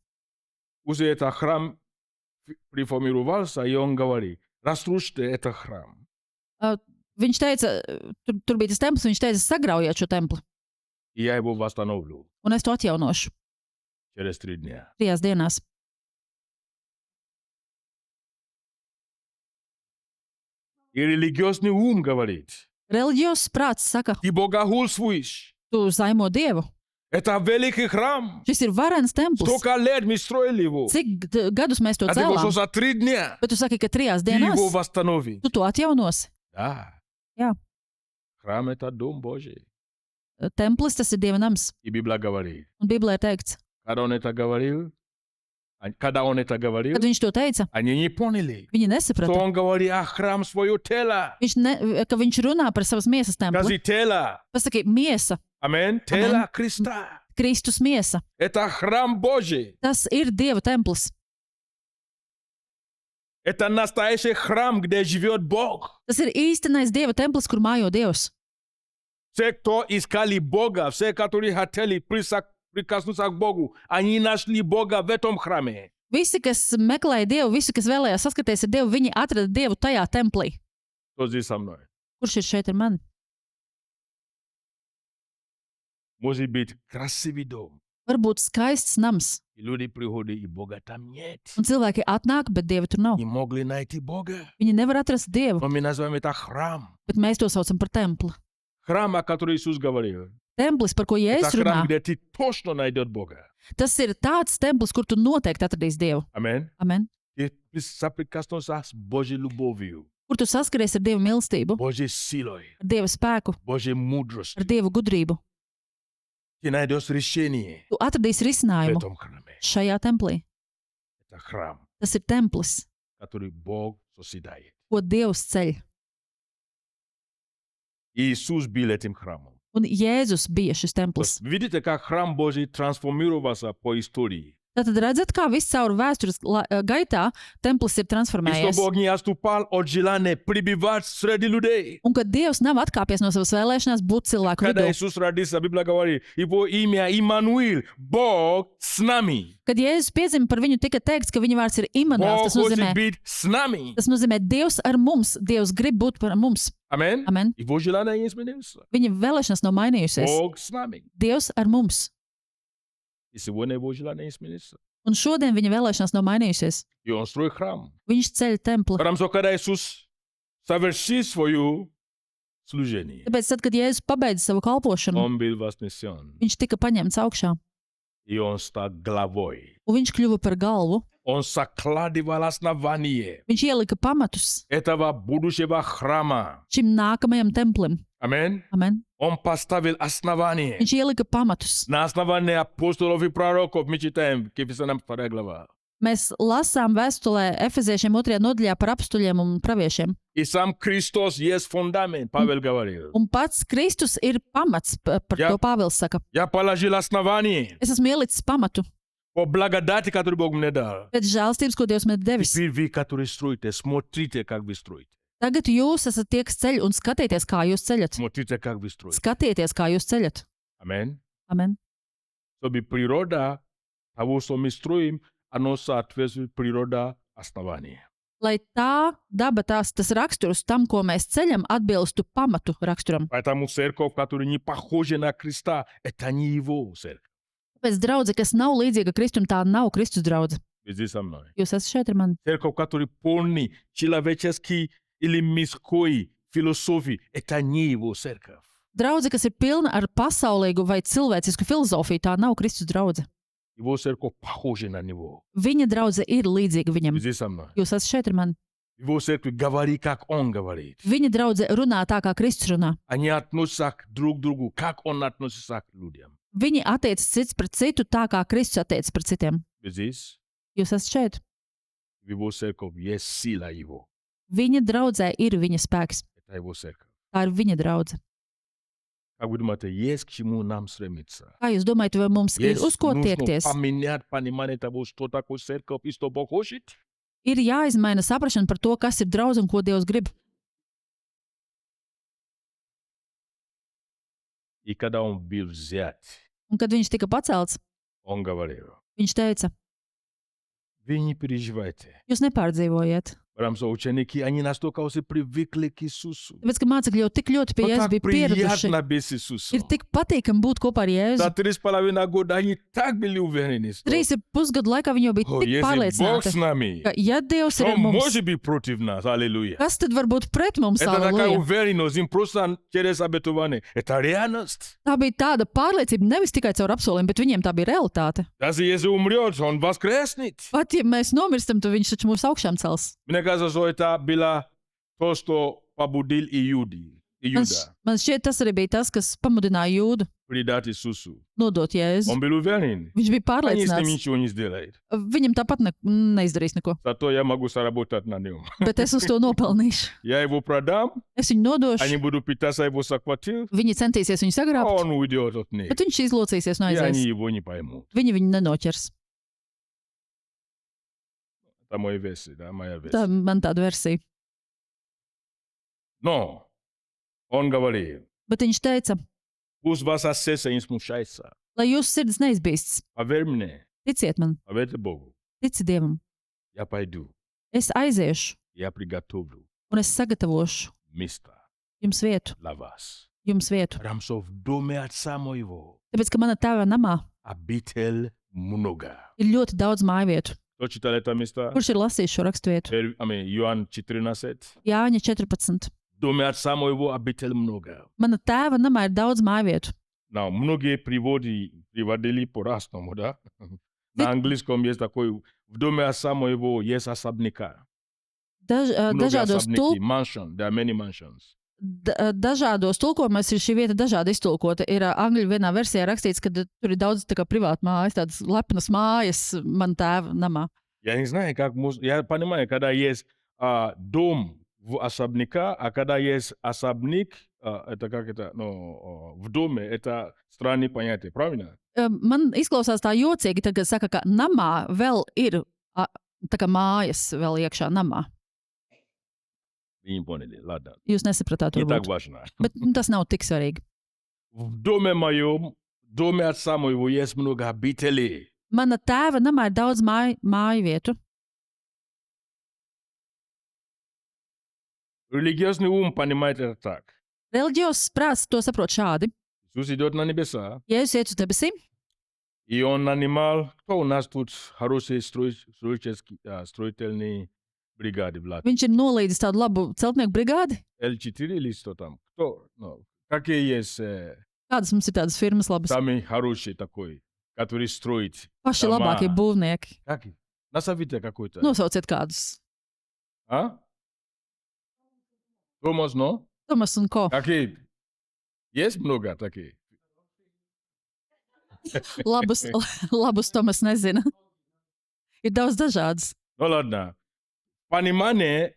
уже этот храм преформировался, и он говорит, разрушьте этот храм. Viņš teica, tur bija tas templis, viņš teica, sagraujiet šo templi, И я его восстановлю un es to atjaunošu через 3 дня. 3 dienās. И религиозный ум говорит, Reliģios prāts saka, ты богохульствуешь. tu zaimo Dievu. Это великий храм. Šis ir varens templis. Столько лет мы строили его. Cik gadus mēs to А ты говоришь, что cēlām? за 3 дня Bet tu saki, ka 3 ты его dienās восстановишь. tu to atjaunosi. Да. Я. Храм — это дом Божий. Templis tas ir Dieva nams. И Библия говорит. Un Bībelē ir teikts, Когда он это говорил, kad viņš to teica, они не поняли, viņi что nesaprata. он говорит о храм своего тела. Ka viņš runā par savas miesas templi. Скажи тело. Pasaki, miesa, Аминь. Тело Христа. Kristus miesa. Это храм Божий. Tas ir Dieva templis. Это настоящий храм, где живет Бог. Tas ir īstenais Dieva templis, kur mājo Dievs. Все, кто искали Бога, все, которые хотели прикоснуться к Богу, они нашли Бога в этом храме. Visi, kas meklēja Dievu, visi, kas vēlējās saskaties ar Dievu, viņi atrada Dievu tajā templī. Кто здесь со мной? Kurš ir šeit ar mani? Может быть, красивый дом. Varbūt skaists nams, И люди приходят, и Бога там нет. un cilvēki atnāk, bet Dieva tur nav. Не могли найти Бога. Viņi nevar atrast Dievu, Но мы называем это храм. bet mēs to saucam par templi. Храм, о котором Иисус говорил. Templis, par ko Это Jēzus runā, храм, где ты точно найдешь Бога. tas ir tāds templis, kur tu noteikti atradīsi Dievu. Аминь. Amen. И соприкоснуться с Божьей любовью, Kur tu saskaries ar Dieva mīlestību, Божьей силой, ar Dieva spēku, Божьей мудростью. ar Dieva gudrību. Ты найдешь решение Tu atradīsi в risinājumu этом храме. šajā templī. Это храм, Tas ir templis, который Бог созидает. ko Dievs ceļ. И Иисус был этим храмом. Un Jēzus bija šis То templis. есть видите, как храм Божий трансформировался по истории. Tātad redzat, kā viss caur vēstures gaitā templis ir И что transformējies. Бог не отступал от желания пребывать среди людей. Un kad Dievs nav atkāpies no savas vēlēšanās būt cilvēku Когда vidū. Иисус родился, Библия говорит, его имя Иммануил, Бог с нами. Kad Jēzus piedzima, par viņu tika teikts, ka viņa vārds ir Immanuels. Бог Tas nozīmē, хочет быть с нами. Dievs ar mums. Dievs grib būt par mums. Аминь. Amen. Его желание не изменился. Viņa vēlēšanās nav mainījusies. Бог с нами. Dievs ar mums. И сегодня его желание изменится. Un šodien viņa vēlēšanās nav mainījusies. И он строит храм. Viņš ceļ templi. Потому что когда Иисус совершил свое служение, Tāpēc, tad, kad Jēzus pabeidza savu kalpošanu, он был вознесен. viņš tika paņemts augšā. И он стал главой. Un viņš kļuva par galvu. Он закладывал основание Viņš ielika pamatus этого будущего храма. šim nākamajam templim. Аминь. Amen. Он поставил основание. Viņš ielika pamatus. На основании апостолов и пророков мы читаем в Ефесянам 2 глава. Mēs lasām vēstulē Efeziešiem 2. nodaļā par apstuļiem un praviešiem. И сам Христос есть фундамент, Павел говорил. Un pats Kristus ir pamats, par Jā. to Pāvils saka. Я положил основание Es esmu ielicis pamatu по благодати, которую Бог мне дал. pēc žēlstības, ko Dievs man ir devis. Теперь вы, которые строите, смотрите, как вы строите. Tagad jūs esat tie, kas ceļ un skatieties, kā jūs ceļat. Смотрите, как вы строите. Skatieties, kā jūs ceļat. Аминь. Amen. Чтобы природа того, что мы строим, оно соответствует природа основания. Lai tā daba, tas raksturs tam, ko mēs ceļam, atbilstu pamatu raksturam. Поэтому церковь, которая не похожа на Христа, это не его церковь. Tāpēc draudze, kas nav līdzīga Kristum, tā nav Kristus draudze. Вы здесь со мной. Jūs esat šeit ar mani. Церковь, которая полный человеческий или мирской философии, это не его церковь. Draudze, kas ir pilna ar pasaulīgu vai cilvēcisku filozofiju, tā nav Kristus draudze. Его церковь похожа на него. Viņa draudze ir līdzīga Вы viņam. здесь со мной. Jūs esat šeit ar mani. Его церковь говорит, как он говорит. Viņa draudze runā tā, kā Kristus runā. Они относятся друг к другу, как он относится к людям. Viņi attiecas cits pret citu tā, kā Kristus attiecas pret citiem. Вы здесь. Jūs esat šeit. В его церковь есть сила его. Viņa draudzē ir viņa spēks. Это его церковь. Tā ir viņa draudze. Как вы думаете, есть к чему нам стремиться? Kā jūs domājat, vai mums ir Есть uz ko нужно tiekties? поменять понимание того, что такое церковь и что Бог хочет? Ir jāizmaina saprašana par to, kas ir draudze un ko Dievs grib. И когда он был взят, Un kad viņš tika pacelts, он говорил, viņš teica, вы не переживайте. jūs nepārdzīvojiet. Paramso učeniki, ani nastoka se привыкли к Иисусу. Tāpēc, ka mācekļi jau tik ļoti pie То Jēzus так bija pieraduši, приятно быть с Иисусом. ir tik patīkami būt kopā ar Jēzu. За 3,5 года они так были уверены, что 3,5 gadu laikā viņi jau bija tik если Бог pārliecināti, с нами, ka, ja Dievs ir кто ar mums, может быть против нас? Аллилуйя. kas tad var būt pret mums? Это такая Halleluja. уверенность, им просто через обетование. Это реальность. Tā bija tāda pārliecība nevis tikai caur apsoliem, bet viņiem tā bija realitāte. Даже если умрет, он воскреснет. Pat ja mēs nomirstam, tad viņš taču mūs augšām cels. Мне кажется, что это было то, что побудил Иуда Man šķiet, tas arī bija tas, kas pamudināja Jūdu предать Иисусу. nodot Jēzu. Он был уверен. Viņš bija Они с ним pārliecināts. ничего не сделают. Viņam tāpat neizdarīs neko, Зато я могу заработать на нем. bet es uz to nopelnīšu. Я его продам, Es viņu nodošu, они будут питаться его захватил, viņi centīsies viņu а sagrābt, он уйдет от них. bet viņš izlocīsies un И они aizies. его не поймут. Viņi viņu nenoķers. Это моя версия, да, моя Tā версия. man tāda versija. Но он говорил, Bet viņš teica, пусть ваша сердце не смущается. lai jūsu sirds neizbīsts. Поверь мне, Ticiet man, поверьте Богу. tici Dievam. Я пойду, Es aiziešu я приготовлю un es sagatavošu место jums vietu, для вас. jums vietu. Потому что в доме отца моего Tāpēc, ka mana tēva namā обитель много. ir ļoti daudz māju vietu. Кто читал это место? Kurš ir lasījis šo raksturvietu? Иоанн 14. Jāņa 14. В доме отца моего обитель много. Mana tēva namā ir daudz māju vietu. Но многие приводили по-разному, да? На английском есть такой, в доме отца моего есть особняка. Многие Dažādos, особняки, mansion, there are many mansions. dažādos tulkojumos ir šī vieta dažādi iztulkota. Ir angļu vienā versijā rakstīts, ka tur ir daudz tā kā privātu mājas, tādas lepnas mājas man tēva namā. Я не знаю, как можно... Я понимаю, когда есть дом в особняка, а когда есть особняк, это как это, ну, в доме, это странные понятия, правильно? Man izklausās tā jocīgi, tad, kad saka, ka namā vēl ir tā kā mājas vēl iekšā namā. Вы не поняли, ладно. Jūs nesapratāt, Не так varbūt. важно. Bet tas nav tik svarīgi. В доме моем, в доме отца моего есть много обителей. Mana tēva namā ir daudz māju vietu. Религиозный ум понимает это так. Reliģiozs prāts to saprot šādi. Иисус идет на небеса, Jēzus iet uz debesīm, и он нанимал... Кто у нас тут хорошие строительные бригады в Латвии? viņš ir nolīdzis tādu labu celtnieku brigādi. L4 или что там? Кто? Ну, какие есть Kādas mums ir tādas firmas labas? самый хороший такой, который строит? Paši Domā. labākie būvnieki. Как? Назовите какой-то. Nosauciet kādus. А? Томас, но? Tomas un ko. Какие? Есть много таких? Labus Tomas nezina. Ir daudz dažādas. Ну ладно. Понимание,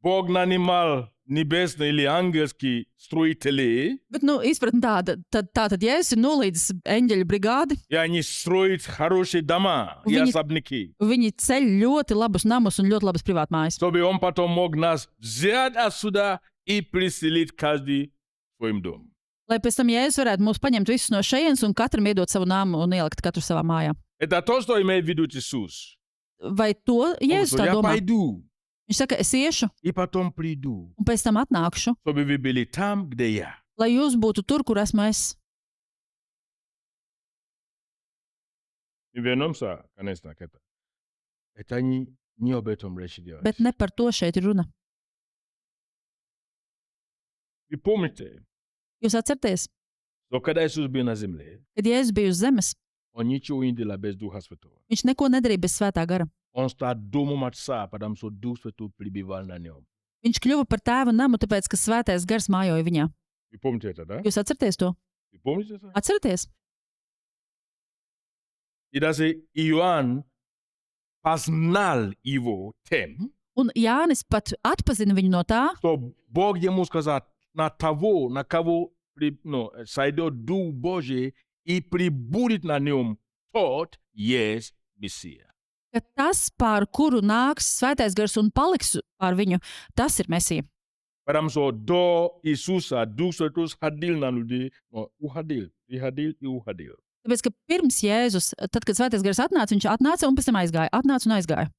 Бог нанимал небесные или ангельские строители, Bet, izpratne tāda, tad Jēzus ir nolīdzis eņģeļu brigādi. и они строят хорошие дома и Viņi- особняки, Viņi ceļ ļoti labus namus un ļoti labas privātmājas. чтобы он потом мог нас взять отсюда и приселить каждый в своем доме. Lai pēc tam Jēzus varētu mūs paņemt visus no šejienes un katram iedot savu namu un ielikt katru savā mājā. Это то, что имеет в виду Иисус. Vai to Он Jēzus говорит, tā я domā? пойду Viņš saka, es iešu и потом приду, un pēc tam atnākšu, чтобы вы были там, где я. lai jūs būtu tur, kur esmu es. И вернемся, конечно, к этому. Это не об этом речь идет. Bet ne par to šeit ir runa. Вы помните, Jūs atcerieties, что когда Иисус был на земле, kad Jēzus bija uz zemes, он ничего не делал без Духа Святого. viņš neko nedarīja bez svētā gara. Он стал домом Отца, потому что Дух Святой пребывал на нем. Viņš kļuva par tēva namu, tāpēc, ka svētais gars mājoja viņā. Вы помните это, да? Jūs atcerieties to? Вы помните это? Atcerieties! И даже Иоанн познал его тем, Un Jānis pat atpazina viņu no tā, что Бог ему сказал, на того, на кого сойдет Дух Божий и прибудет на нем, тот есть Мессия. ka tas, pār kuru nāks svētais gars un paliks pār viņu, tas ir Mesija. Потому что до Иисуса Дух Святой сходил на людей, приходил и уходил. Tāpēc, ka pirms Jēzus, tad, kad svētais gars atnāca, viņš atnāca un pēc tam aizgāja. Atnāca un aizgāja.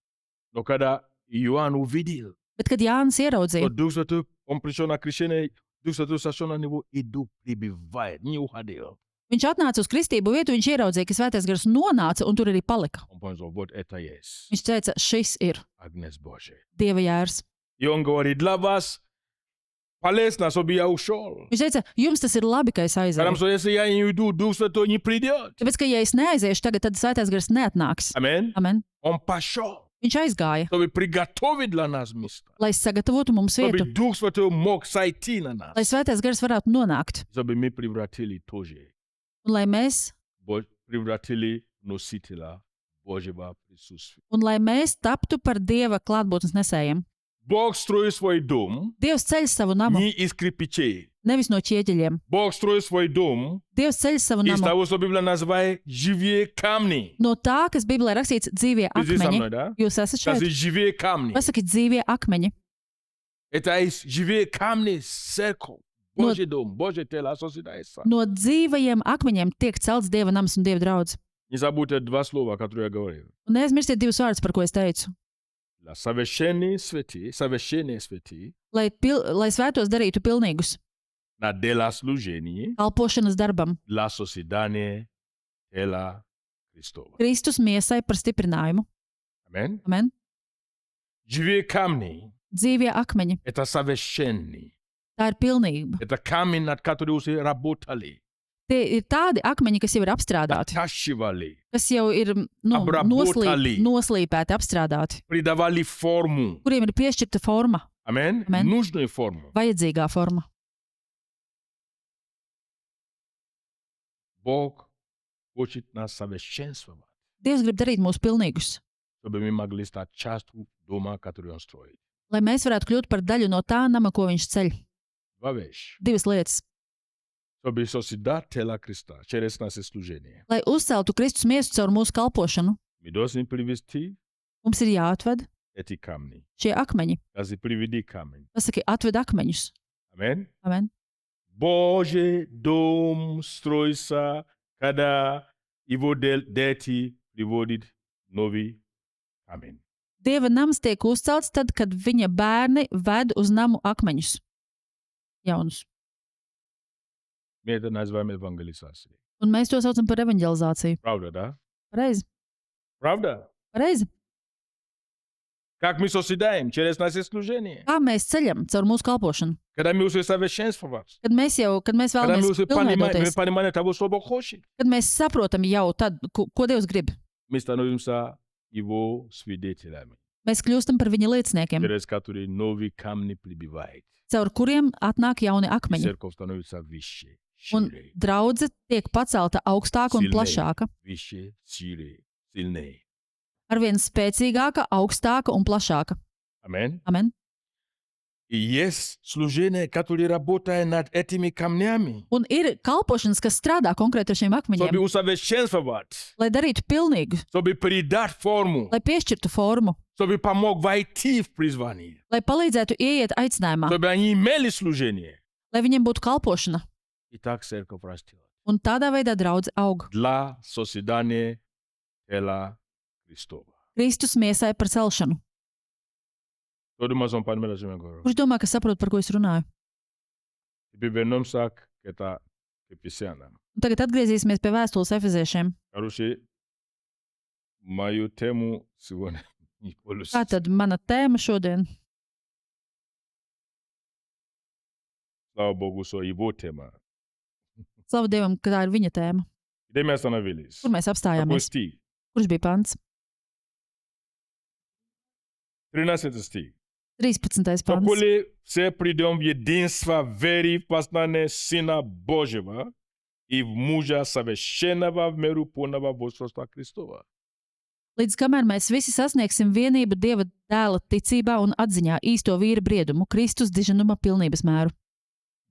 Но когда Иоанн увидел, Bet, kad Jānis ieraudzīja, Το Duh Sfântul omprișona creștine, Duh Sfântul să așa la nivel edu pribivai, niu hadeo. viņš atnāca uz kristību vietu, viņš ieraudzīja, ka Svētais Gars nonāca un tur arī palika. On point vot eta yes. Viņš teica, šis ir Agnes Bože. Dieva jērs. Eu говорит для вас полезно, чтобы я ушел. Viņš teica, jums tas ir labi, ka es Потому aizēju. что если я не уйду, Дух Святой не придет. Tāpēc, ka ja es neaiziešu tagad, tad Svētais Gars neatnāks. Amen. Amen. Он пошел, Viņš aizgāja, чтобы приготовить для нас место. lai sagatavotu mums Чтобы vietu, Дух Святой мог сойти на нас. lai Svētais Gars varētu nonākt. Чтобы мы превратили тоже. Un lai mēs, Превратили носителя Божьего присутствия. un lai mēs taptu par Dieva klātbūtnes nesējiem. Бог строит свой дом Dievs ceļ savu namu, не из кирпичей. nevis no ķieģeļiem. Бог строит свой дом Dievs ceļ savu из namu того, что Библия называет живые камни. no tā, kas Bībelē rakstīts dzīvie Ты здесь со akmeņi. мной, да? Jūs esat Это šeit? живые камни. Pasakiet, dzīvie akmeņi. Это из живые камни церковь. Божий дом, Божье тело, созидается. No dzīvajiem akmeņiem tiek celts Dieva nams un Dieva draudz. Не забудьте два слова, которые я говорил. Un neaizmirstiet divus vārdus, par ko es teicu. La совершенные святые, Lai svētos darītu pilnīgus на дело служения, kalpošanas darbam, для созидания тела Христова. Kristus miesai par stiprinājumu. Амин. Amen. Живые камни Dzīvie akmeņi. – это совершенные. Tā ir pilnība. Это камни, над которыми уже работали, Tie ir tādi akmeņi, kas jau ir apstrādāti, оттачивали, kas jau ir Apbrabotali. noslīpēti, apstrādāti, придавали форму. kuriem ir piešķirta forma, Амин. Amen. Нужную форму. vajadzīgā forma. Бог хочет нас совершенствовать, Dievs grib darīt mūs pilnīgus, чтобы мы могли стать частью дома, который Он строит. lai mēs varētu kļūt par daļu no tā nama, ko viņš ceļ. Два вещи. Divas lietas. Чтобы созидать тело Христа через наше служение. Lai uzceltu Kristus miesu caur mūsu kalpošanu, Мы должны привести mums ir jāatved эти камни. šie akmeņi. Даже приведи камень. Pasaki, atved akmeņus. Амин. Amen. Божий дом строится, когда его дети приводят новый камень. Dieva nams tiek uzcelts tad, kad viņa bērni ved uz namu akmeņus. Jaunus. Мы это называем евангелизацией. Un mēs to saucam par evanģelizāciju. Правда, да? Pareizi. Правда? Pareizi. Как мы созидаем? Через наше служение. Kā mēs ceļam caur mūsu kalpošanu? Когда мы уже совершенствоваться. Kad mēs Когда мы vēlamies уже понимаем pilnveidoties, того, что Бог хочет. kad mēs saprotam jau tad, ko Dievs grib, Мы становимся его свидетелями, mēs kļūstam par viņa lieciniekiem, через которые новые камни прибивают. caur kuriem atnāk jauni И akmeņi. церковь становится выше, Un шире, draudze tiek pacelta augstāka un Silnei. plašāka. выше, шире, сильнее. Arvien spēcīgāka, augstāka un plašāka. Аминь. Amen. И есть служение, которое работает над этими камнями, Un ir kalpošanas, kas strādā konkrēti ar šiem чтобы akmeņiem, усовершенствовать, lai darītu pilnīgu, чтобы придать форму, lai piešķirtu formu, чтобы помог войти в призвание, lai palīdzētu ieiet aicinājumā, чтобы они имели служение. lai viņiem būtu kalpošana. И так церковь растет. Un tādā veidā draudze aug. Для созидания тела Христова. Kristus miesai par celšanu. Кто думает, он понимает, о чем я говорю? Kurš domā, ka saprot, par ko es runāju? Теперь вернемся к Ефесянам. Un tagad atgriezīsimies pie vēstules efeziešiem. Короче, мою тему сегодня не Kā получится. tad mana tēma šodien? Слава Богу, что его тема. Slavu Dievam, ka tā ir viņa tēma. Где мы остановились? Kur mēs Какой apstājāmies? стих? Kurš bija pants? 13 стих. 13. То pants. коли все придем в единство веры в познание Сына Божьего и в мужа совершенного в меру полного возраста Христова. Līdz kamēr mēs visi sasniegsim vienību Dieva dēla ticībā un atziņā īsto vīra briedumu, Kristus diženuma pilnības mēru.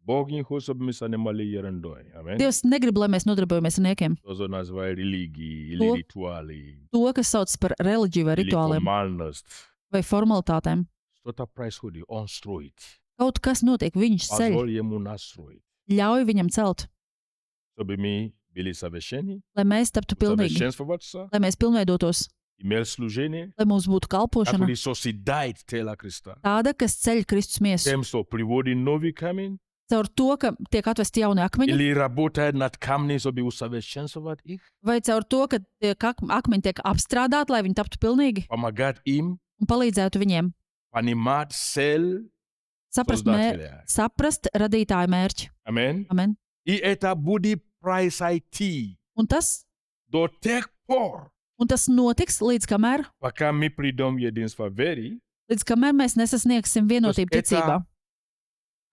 Бог не хочет, чтобы мы занимали ерундой. Аминь. Dievs negrib, lai mēs nodarbojamies ar niekiem. То, что называют религией To- или ритуалы, To, kas sauc par reliģiju vai или rituāliem формальность. vai formalitātēm. Что-то происходит, он строит. Kaut kas notiek, viņš ceļ, Позволь ему настроить, ļauj viņam celt, чтобы мы были совершенны, lai mēs taptu pilnīgi, совершенствоваться lai mēs pilnveidotos и Имел служение, lai mums būtu kalpošana который созидает тело Христа. tāda, kas ceļ Kristus miesu. Тем, что приводит новый камень, Caur to, ka tiek atvesti jauni akmeņi, или работает над камнем, чтобы усовершенствовать их, vai caur to, ka tiek akmeņi tiek apstrādāti, lai viņi taptu pilnīgi помогать им un palīdzētu viņiem понимать цель saprast, создателя. saprast radītāju mērķi. Аминь. Amen. И это будет произойти Un tas, до тех пор, notiks līdz kamēr, пока мы придем в единство веры, mēs nesasniegsim vienotību Tas ticībā.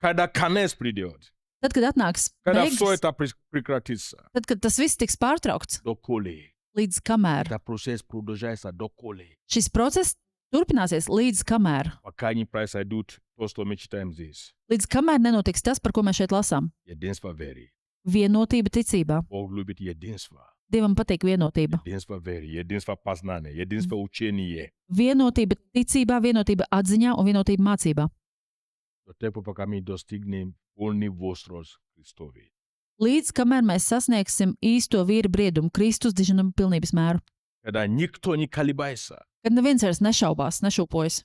когда конец придет, Tad, kad atnāks когда все beigas, это прекратится, tad, kad tas viss tiks pārtraukts, доколе. līdz kamēr Это процесс продолжается доколе, šis process turpināsies, līdz kamēr, пока не произойдут то, что мы читаем здесь. līdz kamēr nenotiks tas, par ko mēs šeit lasām. Единство веры. Vienotība ticībā. Бог любит единство. Dievam patīk vienotība. Единство веры, единство познания, единство учения. Vienotība ticībā, vienotība atziņā un vienotība mācībā. До тех пор, пока мы достигнем полный возраст Христовый. Līdz kamēr mēs sasniegsim īsto vīra briedumu, Kristus diženuma pilnības mēru. Когда никто не колебается Kad neviens vairs nešaubās, nešūpojas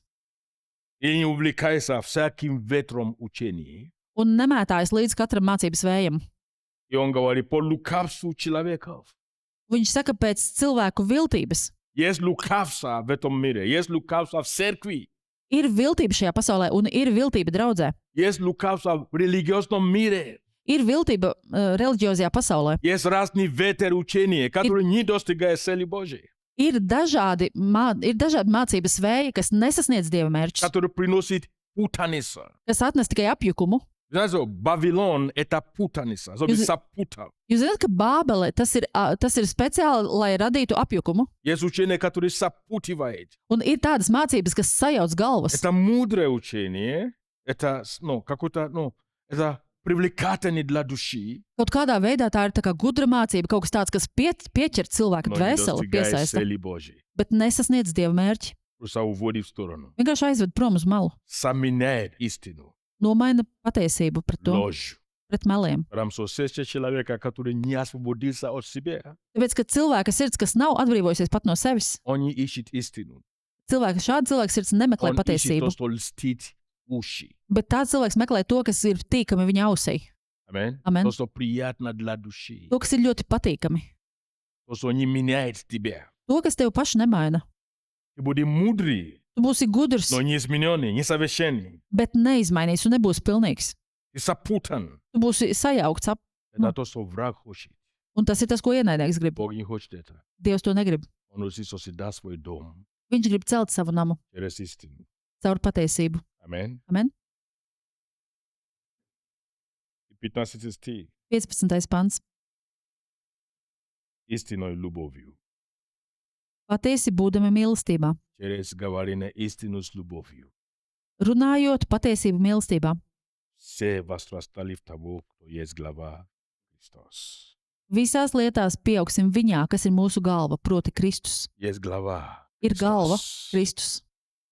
и не увлекается всяким ветром учений. un nemētājas līdz katram mācības vējam. И он говорит, по лукавству человеков. Viņš saka pēc cilvēku viltības. Есть лукавство в этом мире, есть лукавство в церкви, Ir viltība šajā pasaulē un ir viltība draudzē. есть лукавство в религиозном мире. Ir viltība reliģiozajā pasaulē. Есть разные ветры учения, которые не достигают цели Божьей, Ir dažādi mācības vēji, kas nesasniedz dieva mērķus, которые приносят путаницу. kas atnes tikai apjukumu. Знаете, Вавилон – это путаница, чтобы Jūs- запутал. Jūs zināt, ka Bābele tas ir speciāli, lai radītu apjukumu. Есть учение, которое запутывает. Un ir tādas mācības, kas sajauc galvas. Это мудрое учение, это, какое-то, это привлекательное для души, Kaut kādā veidā tā ir tā kā gudra mācība, kaut kas tāds, kas pieķer cilvēku но не dvēseli, достигает piesaista, цели Божьей. bet nesasniedz dieva mērķi. Просто уводит в сторону. Vienkārši aizved prom uz malu, Заменяет истину, nomaina patiesību pret to, ложь. pret meliem. Потому что сердце человека, который не освободился от себя, Tāpēc, ka cilvēka sirds, kas nav atbrīvojusies pat no sevis, он не ищет истину. šāda cilvēka sirds nemeklē Он ищет patiesību, то, что льстит уши. bet tāds cilvēks meklē to, kas ir tīkami viņa ausī, Аминь. Amen. То, что приятно для души. to, kas ir ļoti patīkami, То, что не меняет тебя. to, kas tev pašu nemaina. Ты будешь мудрый, Tu būsi gudrs, но не измененный, несовершенный. bet neizmainīs un nebūsi pilnīgs. Ты запутан. Tu būsi sajaukts ap, Это то, что враг хочет. un tas ir tas, ko ienaidnieks grib. Бог не хочет это. Dievs to negrib. Он хочет создать свой дом Viņš grib celt savu namu через истину. caur patiesību. Аминь. Amen. И 15 стих. 15. pants. Истиной любовью. Patiesi būdami mīlestībā. Через говорение истину с любовью. Runājot patiesību mīlestībā. Все возрастали в того, кто есть глава Христос. Visās lietās pieaugsim viņā, kas ir mūsu galva, proti Kristus. Есть глава. Ir galva, Христос. Kristus.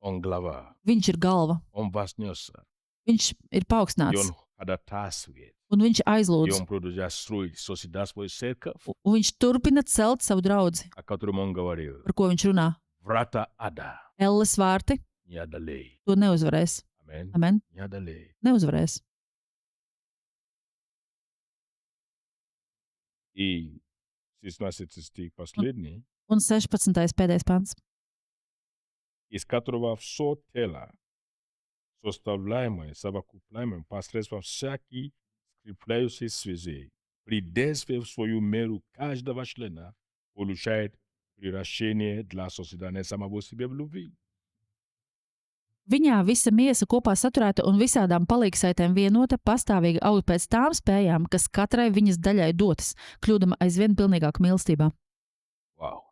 Он глава. Viņš ir galva. Он вознесся. Viņš ir И paaugstināts он ходатайствует. un viņš И aizlūdz. он продолжает строить, создать свою церковь, Un viņš turpina celt savu draudzi, о котором он говорил. par ko viņš runā. Врата ада Elles vārti не одолей. to neuzvarēs. Аминь. Amen. Не одолей. Neuzvarēs. И 16 стих последний, Un 16. pēdējais pants. из которого все тело, составляемое, совокупляемое посредством всяких скрепляющих связей, при действии в свою меру каждого члена, получает приращение для созидания самого себя в любви. Viņā visa miesa kopā saturēta un visādām palīgsaitēm vienota, pastāvīgi aug pēc tām spējām, kas katrai viņas daļai dotas, kļūdama aizvien pilnīgāk mīlestībā. Вау.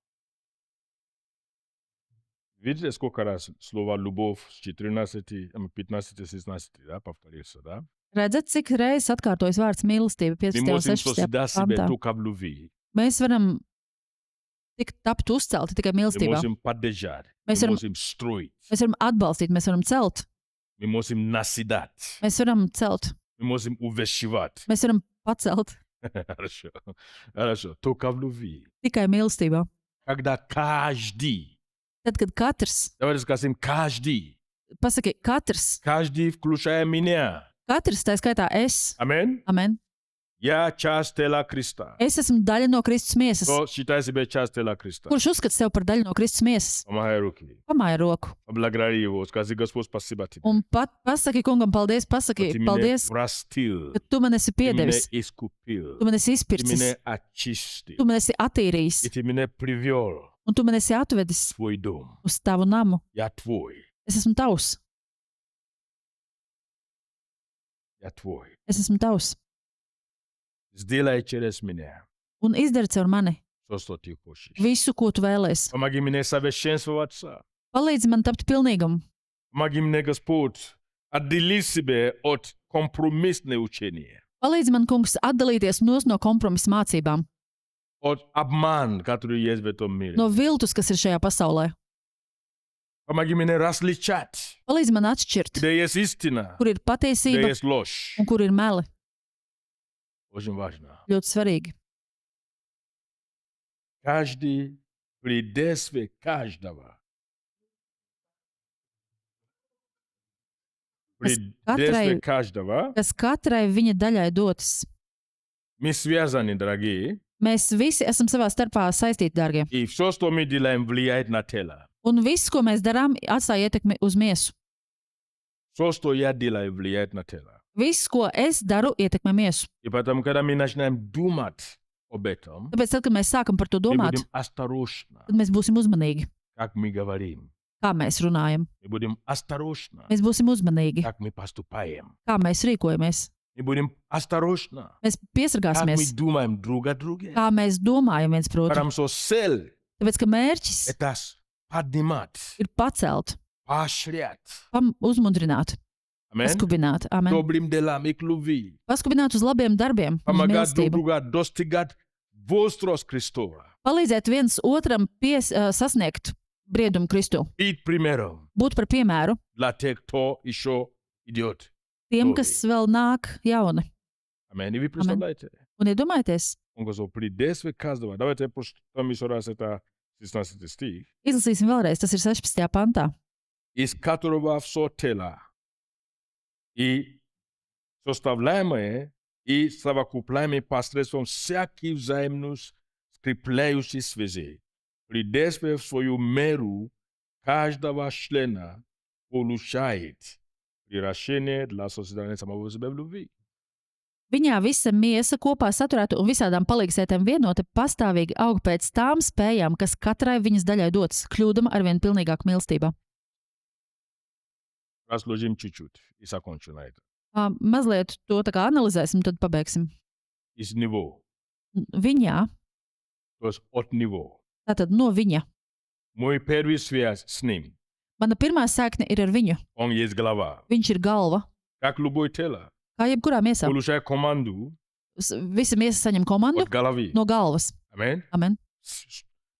Видите, сколько раз слово «любовь» с 14, 15, 16, да, повторился, да? Redzat, cik reizes atkārtojas vārds mīlestība Мы 15. un можем 16. созидать себя pantā. только в любви. Mēs varam tikt tapt uzcelti tikai Мы mīlestībā. можем поддержать, Mēs мы varam, можем строить, mēs varam atbalstīt, mēs varam celt, мы можем наседать, mēs varam celt, мы можем увещевать. mēs varam pacelt Хорошо, хорошо, только в любви. tikai mīlestībā. Когда каждый Tad, kad katrs, Давайте скажем каждый. pasaki, katrs, Каждый, включая меня. katrs, tā skaitā es, Аминь. amen, Я часть тела Христа. es esmu daļa no Kristus miesas. Кто считает себя часть тела Христа? Kurš uzskata sevi par daļu no Kristus miesas? Помахай руки. Pamāja roku Поблагодари его. Скажи, Господь, спасибо тебе. un pasaki kungam paldies, pasaki Ты меня paldies, простил. ka tu man esi Ты меня piedevis, искупил. tu man esi Ты izpircis, меня очистил. tu man esi attīrījis И ты меня привел un tu man esi atvedis в твой дом. uz tavu namu. Я твой. Es esmu tavs, Я твой. es esmu tavs. Сделай через меня Un izdari caur mani то, что ты хочешь. visu, ko tu vēlēsi. Помоги мне совершенствоваться. Palīdzi man tapt pilnīgam. Помоги мне, Господь, отделить себя от компромиссного учения. Palīdzi man, kungs, atdalīties no kompromisa mācībām, От обмана, который есть в этом мире. no viltus, kas ir šajā pasaulē. Помоги мне различать, Palīdzi man atšķirt, где есть истина, kur ir где patiesība есть ложь. un kur ir meli. Очень важно. Ļoti svarīgi. Каждый при действии каждого. При действии каждого Kas katrai viņa daļai dotas. мы связаны, дорогие. Mēs visi esam savā starpā saistīti, dārgie. И все, что мы делаем, влияет на тело. Un viss, ko mēs darām, atstāja ietekmi uz miesu. Все, что я делаю, влияет на тело. Viss, ko es daru, ietekmē miesu. И поэтому, когда мы начинаем думать об этом, Tāpēc, tad, kad mēs sākam par to мы domāt, будем осторожны, tad mēs būsim uzmanīgi, как мы говорим. kā mēs runājam. Мы будем осторожны, Mēs būsim uzmanīgi, как мы поступаем. kā mēs rīkojamies. Мы будем осторожны, Mēs как мы piesargāsimies, думаем друг о друге. kā mēs domājam viens par otru. Потому что цель Tāpēc, ka mērķis – это поднимать, ir pacelt, поощрять. uzmundrināt, Аминь. paskubināt, amen. Добрым делам и к любви. Paskubināt uz labiem darbiem, uz Помогать друг mīlestību. другу достигать возраст Христова. Palīdzēt viens otram sasniegt briedumu Kristu. Быть примером Būt par piemēru для тех, кто еще идет. tiem, kas vēl nāk jauni. Аминь. И вы представляете, Un iedomājieties, он говорит, при действии каждого. Давайте прочитаем еще раз это 16 стих. izlasīsim vēlreiz, tas ir 16. pantā. Из которого все тело и составляемое и совокупляемое посредством всяких взаимных скрепляющих связей. При действии в свою меру каждого члена получает приращение для созидания самого себя в любви. Viņā visa miesa kopā saturēta un visādām palīgsētēm vienota pastāvīgi aug pēc tām spējām, kas katrai viņas daļai dotas, kļūdama arvien pilnīgāk mīlestībā. Разложим чуть-чуть и закончим на это. Mazliet to tā kā analizēsim, tad pabeigsim. Из него, Viņā, то есть от него. tātad no viņa. Мой первый связь с ним. Mana pirmā saikne ir ar viņu. Он есть голова. Viņš ir galva. Как любое тело. Kā jebkurā miesā. Получает команду Visa miesa saņem komandu от головы. no galvas. Аминь. Amen.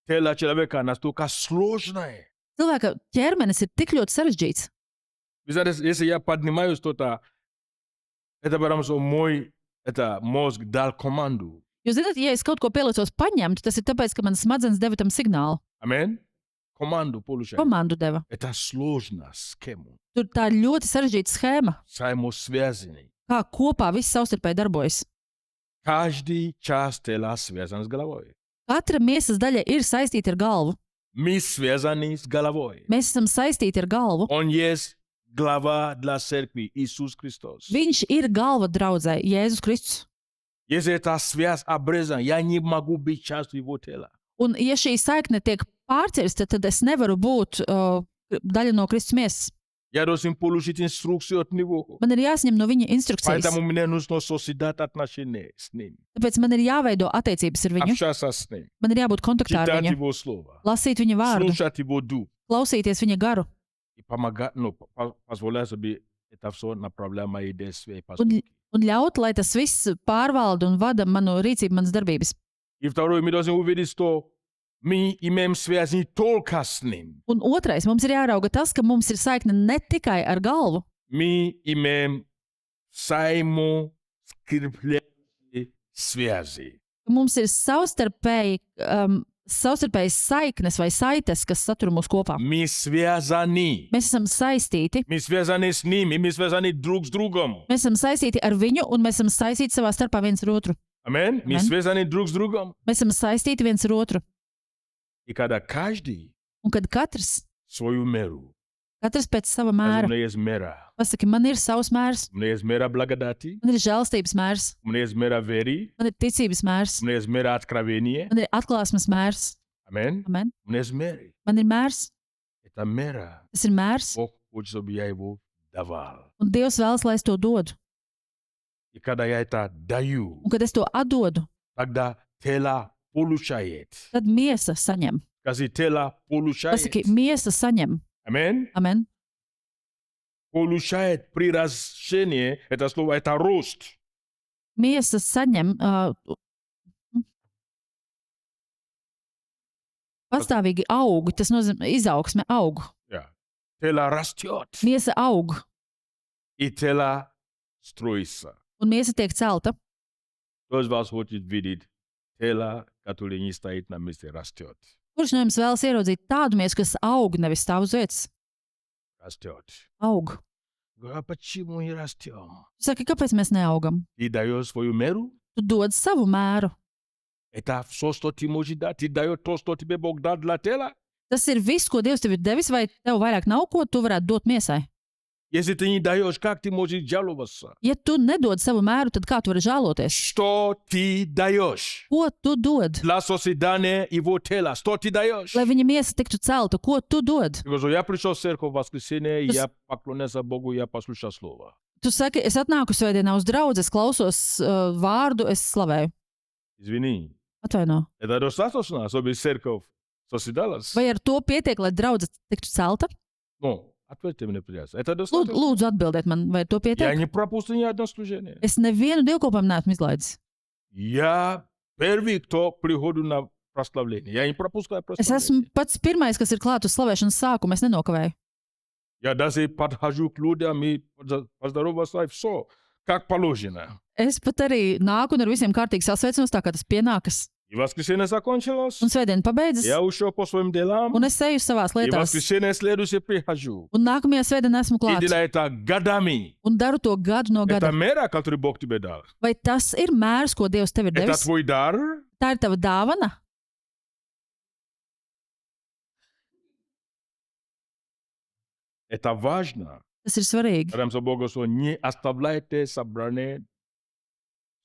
Тело человека настолько сложное. Cilvēka ķermenis ir tik ļoti sarežģīts. Вы знаете, если я поднимаю что-то, это потому что мой мозг дал команду. Jūs zināt, ja es kaut ko pielicos paņemt, tas ir tāpēc, ka manas smadzenes deva tam signālu. Аминь. Команду получает. Komandu deva. Это сложная схема. Tur tā ir ļoti sarežģīta schēma, Взаимосвязанный. kā kopā viss savstarpēji darbojas. Каждый часть тела связан с головой. Katra miesas daļa ir saistīta ar galvu. Мы связаны с головой. Mēs esam saistīti ar galvu. Он есть глава для церкви Иисус Христос. Viņš ir galva draudzē, Jēzus Kristus. Если эта связь обрезана, я не могу быть частью его тела. Un, ja šī saikne tiek pārcirsta, tad es nevaru būt daļa no Kristus miesas. Я должен получить инструкцию от него. Man ir jāsaņem no viņa instrukcijas. Поэтому мне нужно создать отношения с ним. Tāpēc man ir jāveido attiecības ar viņu. Общаться с ним. Man ir jābūt kontaktā ar Читать viņu, его слово. lasīt viņa vārdu, Слушать его дух. klausīties viņa garu И помогать, позволять себе это все направлять мои действия и поступки. un ļaut, lai tas viss pārvalda un vada manu rīcību, manas darbības. И второе, мы должны увидеть, что мы имеем связь не только с ним. Un otrais, mums ir jārauga tas, ka mums ir saikne ne tikai ar galvu, Мы имеем взаимоскрепляющие связи. ka mums ir savstarpēji savstarpējas saiknes vai saites, kas satur mūs kopā. My связаны. Mēs esam saistīti. Мы связаны с ними, мы связаны друг с другом. Mēs esam saistīti ar viņu, un mēs esam saistīti savā starpā viens ar otru. Amen. Мы Amen. связаны друг с другом. Mēs esam saistīti viens ar otru. И когда каждый Un kad katrs свою меру, pēc sava у mēra меня есть мера, pasaka, man ir savs mērs, у меня есть мера благодати, man ir žēlstības mērs, у меня есть мера веры, man ir ticības mērs, у меня есть мера откровения. man ir atklāsmes mērs. Amen. Amen. У меня есть меры. Man ir mērs, Это мера. tas ir mērs, Бог хочет, чтобы я его давал. un Dievs vēlas, lai es to dodu. И когда я это даю, Un kad es to atdodu, тогда тело получает. tad miesa saņem. Скажи, тело получает. Pasaki, miesa saņem. Amen. Amen. Получает приращение. Это слово, это рост. Miesa saņem pastāvīgi aug. Tas nozīmē izaugsme aug. Yeah. Тело растет. Miesa aug, И тело строится. un miesa tiek celta. Кто из вас хочет видеть тело, которое не стоит на месте, растет? Kurš no jums vēlas ieraudzīt tādu miesu, kas aug, nevis stāv uz vietas? Rастет. Aug. Говорю, а почему не растем? Saki, kāpēc mēs neaugam? Ты даешь свою меру? Tu dod savu mēru. Это все, что ты можешь дать. Ты даешь то, что тебе Бог дал для тела. Tas ir viss, ko Dievs tev ir devis, vai tev vairāk nav ko tu varētu dot miesai? Если ты не даешь, как ты можешь жаловаться? Ja tu nedod savu mēru, tad kā tu vari žēloties? Что ты даешь? Ko tu dod? Для созидания его тела. Что ты даешь? Lai viņa miesa tiktu celta, ko tu dod? Говорю, я пришел в церковь в воскресенье, Тус- я поклонялся Богу, я послушал Слово. Tu saki, es atnāku svētdienā uz draugu, es klausos vārdu, es slavēju. Извини. Atvaino. Это достаточно, чтобы церковь созидалась? Vai ar to pietiek, lai draudzes tiktu celta? Ну, ответьте мне, пожалуйста. Это Lūdzu, достаточно? lūdzu atbildiet man, vai ar to Я pietiek? не пропустил ни одно служение. Es nevienu dievkalpojumu neesmu izlaidis. Я первый, кто приходит на прославление. Я не пропускаю Es esmu прославление. pats pirmais, kas ir klāt uz slavēšanas sākumu, es nenokavēju. Я даже подхожу к людям и поздороваться, и все, как положено. Es pat arī nāku un ar visiem kārtīgi sasveicinos, tā kā tas pienākas. И воскресенье закончилось. Un svētdiena pabeidzas, Я ушел по своим делам. un es eju savās И lietās. воскресенье следующее прихожу. Un nākamajā svētdienā esmu И klāts. делаю это годами. Un daru to gadu no Это gada. мера, которую Бог тебе дал. Vai tas ir mērs, ko Dievs tev ir Это devis? твой дар. Tā ir tava dāvana. Это важно. Tas ir svarīgi. Потому что Бог говорит, не оставляйте собрание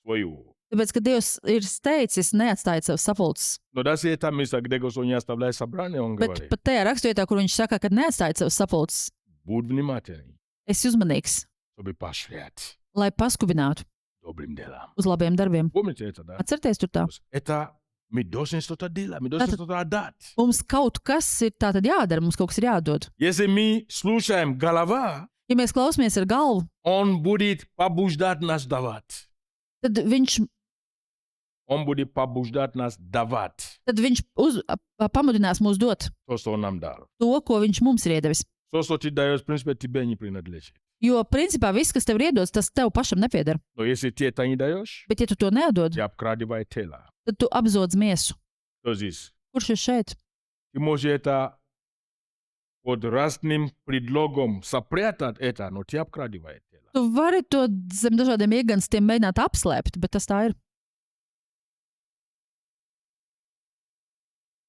свою. Tāpēc, ka Dievs ir teicis, neatstājiet savus sapulces. Но даже это место, где Господь не оставляет собрание, Он Bet говорит, pat tajā rakstvietā, kur viņš saka, ka neatstājiet savus sapulces, будь внимательный, esi uzmanīgs, чтобы поощрять lai paskubinātu добрым делам. uz labiem darbiem. Помните это, да? Atcerieties tur tā. Это мы должны что-то делать, мы должны Это- что-то отдать. Mums kaut kas ir tātad jādara, mums kaut kas ir jādod. Если мы слушаем голова, Ja mēs klausāmies ar galvu, Он будет побуждать нас давать. tad viņš, Он будет побуждать нас давать pamudinās mūs dot то, что Он нам дал. to, ko viņš mums ir iedevis. То, что ты даешь, в принципе, тебе не принадлежит. Jo, principā, viss, kas tev ir iedots, tas tev pašam nepieder. Но если ты это не даешь, Bet, ja tu to nedod, ты обкрадываешь тело. tad tu apzodz miesu. То здесь. Kurš ir šeit? Ты можешь это под разным предлогом сопрятать это, но ты обкрадываешь тело. Tu vari to zem dažādiem ieganstiem mēģināt apslēpt, bet tas tā ir.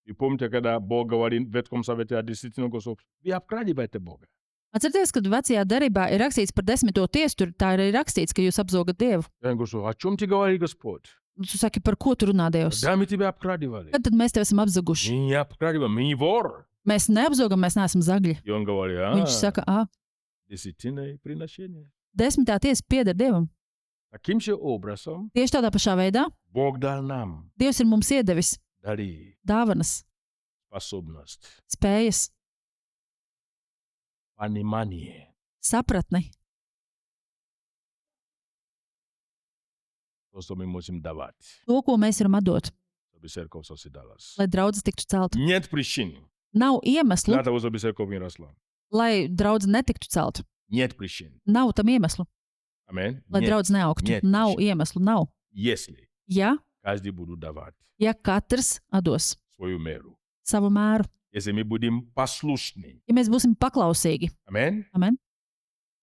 И помните, когда Бог говорит в Ветхом Завете о десятину госов, вы обкрадываете Бога. Atcerieties, kad vecajā derībā ir rakstīts par 10. tiesu, tur tā ir arī rakstīts, ka jūs apzogat Dievu. Я говорю, о чем ты говоришь, Господь? Tu saki, par ko tu runā Dievs? Да, мы тебя обкрадывали. Kad tad mēs tevi esam apzaguši? Мы не обкрадываем, мы не вор. Mēs neapzogam, mēs neesam zagļi. И он говорит, Viņš saka, десятина приношение. 10. tiesa pieder Dievam. Таким же образом Tieši tādā pašā veidā Бог дал нам Dievs ir mums iedevis дары, dāvanas, способность, spējas, понимание. sapratni, То, что мы можем давать, to, ko mēs varam atdot, чтобы церковь созидалась. lai draudzes tiktu celta. Нет причин Nav iemeslu, для того, чтобы церковь не росла. lai draudze netiktu celta. Нет причин. Nav tam iemeslu, Аминь. lai Нет. draudze neaugtu. Niet. Nav iemeslu, nav. Если Ja, каждый будет давать ja katrs dos свою меру. savu mēru. Если мы будем послушны, Ja mēs būsim paklausīgi, амен, amen,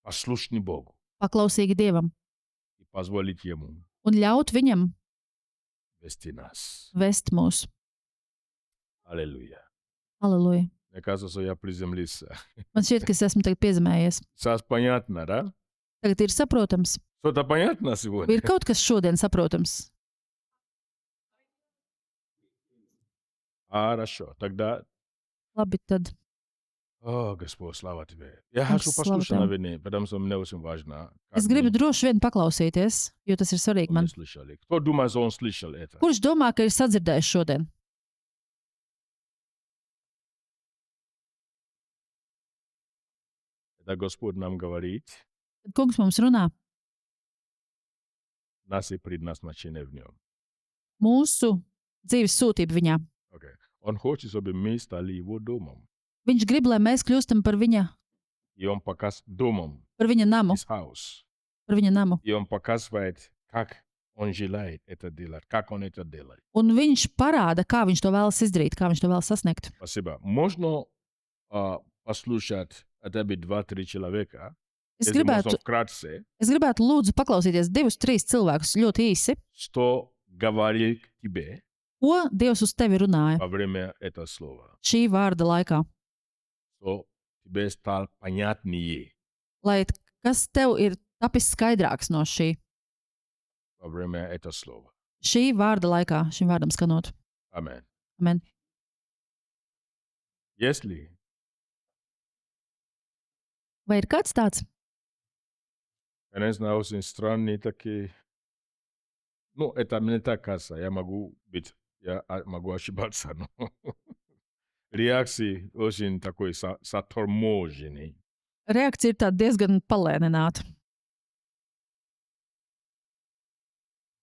послушны Богу paklausīgi Dievam и позволить Ему un ļaut Viņam вести нас. vest mūs. Аллилуйя. Aleluja. Мне кажется, что я приземлился. Man šķiet, ka es esmu tagad piezemējies. Сейчас понятно, да? Tagad ir saprotams. Что-то понятно Vai сегодня? ir kaut kas šodien saprotams? Хорошо. Тогда, Labi, tad о, Господь, слава Тебе. Я Kungs, хочу слава послушать, Tev. наверное, потому что мне очень важно. как Es gribu мы droši vien paklausīties, jo tas ir svarīgi не man. слышали. Кто думает, что он слышал это? Kurš domā, ka ir sadzirdējis šodien? Это Господь нам говорит, Tad Kungs mums runā. наше предназначение в Нем. Mūsu dzīves sūtība Viņā. Okay. Он хочет, чтобы мы стали Его домом. Viņš grib, lai mēs kļūstam par Viņa И Он показывает домом, namu. His house. Par Viņa namu. И Он показывает, как Он желает это делать, как Он это делает. Un Viņš parāda, kā Viņš to vēlas izdarīt, kā Viņš to vēlas sasniegt. Спасибо. Можно послушать хотя бы 2-3 человека, Es если можно gribētu, вкратце, es gribētu lūdzu paklausīties 2-3 cilvēkus ļoti īsi, что говорит к тебе ko Dievs uz tevi runāja во время этого слова. šī vārda laikā. Что тебе стало понятнее Lai kas tev ir tapis skaidrāks no šī во время этого слова. vārda laikā, šim vārdam skanot. Amen. Amen. Если Vai ir kāds tāds? конечно, очень странные такие. Ну, это мне так кажется. Я могу ошибаться, но реакции очень такой заторможенный. Reakcija ir tāda diezgan palēnināta.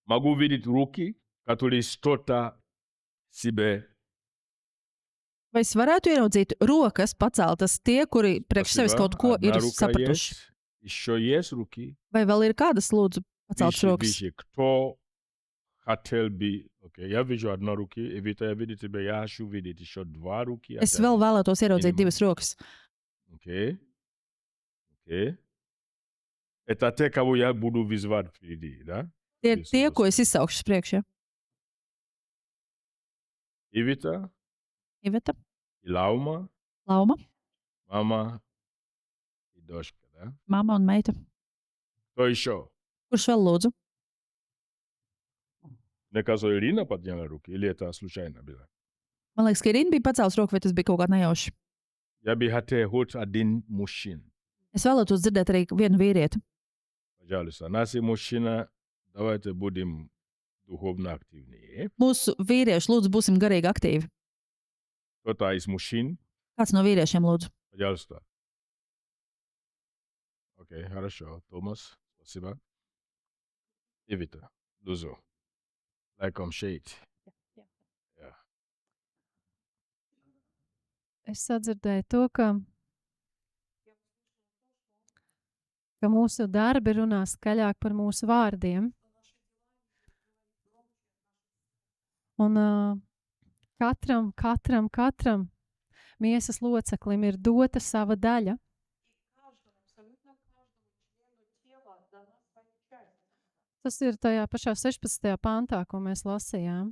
Могу видеть руки, которые что-то себе Vai es varētu ieraudzīt rokas paceltas tie, kuri priekš sevis kaut ko Одна ir рука sapratuši? есть, еще есть руки. Vai vēl ir kādas, lūdzu, paceltas rokas? Выше. Кто хотел бы... Окей, я вижу одну руку, Эвита, я вижу тебя, я хочу видеть еще 2 руки. Es vēl vēlētos ieraudzīt Minimum. 2 rokas. Окей. Окей. Это те, кого я буду вызывать впереди, да? Tie ir Visu tie, ko Dievs. es izsaukšu priekšā. Эвита, Iveta, Илаума, Lauma, мама и дочка, да? mamma un meita. Кто еще? Kurš vēl lūdzu? Мне кажется, Ирина подняла руки, или это случайно было? Man liekas, ka Irina bija pacēlis roku, vai tas bija kaut kā nejauši. Я бы хотел хоть один мужчин. Es vēlētos dzirdēt arī vienu vīrieti. Пожалуйста, наши мужчины, давайте будем духовно активнее. Mūsu vīrieši, lūdzu, būsim garīgi aktīvi. Кто-то из мужчин, Kāds no vīriešiem, lūdzu? пожалуйста. Окей, хорошо. Томас, спасибо. Эвита, Лузо. Like on shade. Yeah. Es sadzirdēju to, ka mūsu darbi runā skaļāk par mūsu vārdiem. Un katram miesas loceklim ir dota sava daļa. Tas ir tajā pašā 16. pāntā, ko mēs lasījām.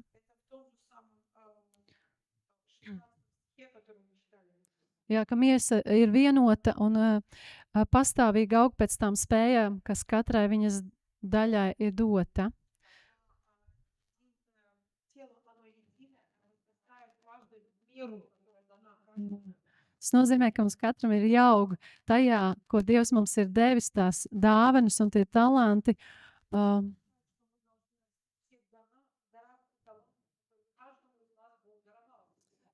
Jā, ka miesa ir vienota un pastāvīgi aug pēc tām spējām, kas katrai viņas daļai ir dota. Tas nozīmē, ka mums katram ir jāaug tajā, ko Dievs mums ir devis, tās dāvanas un tie talanti.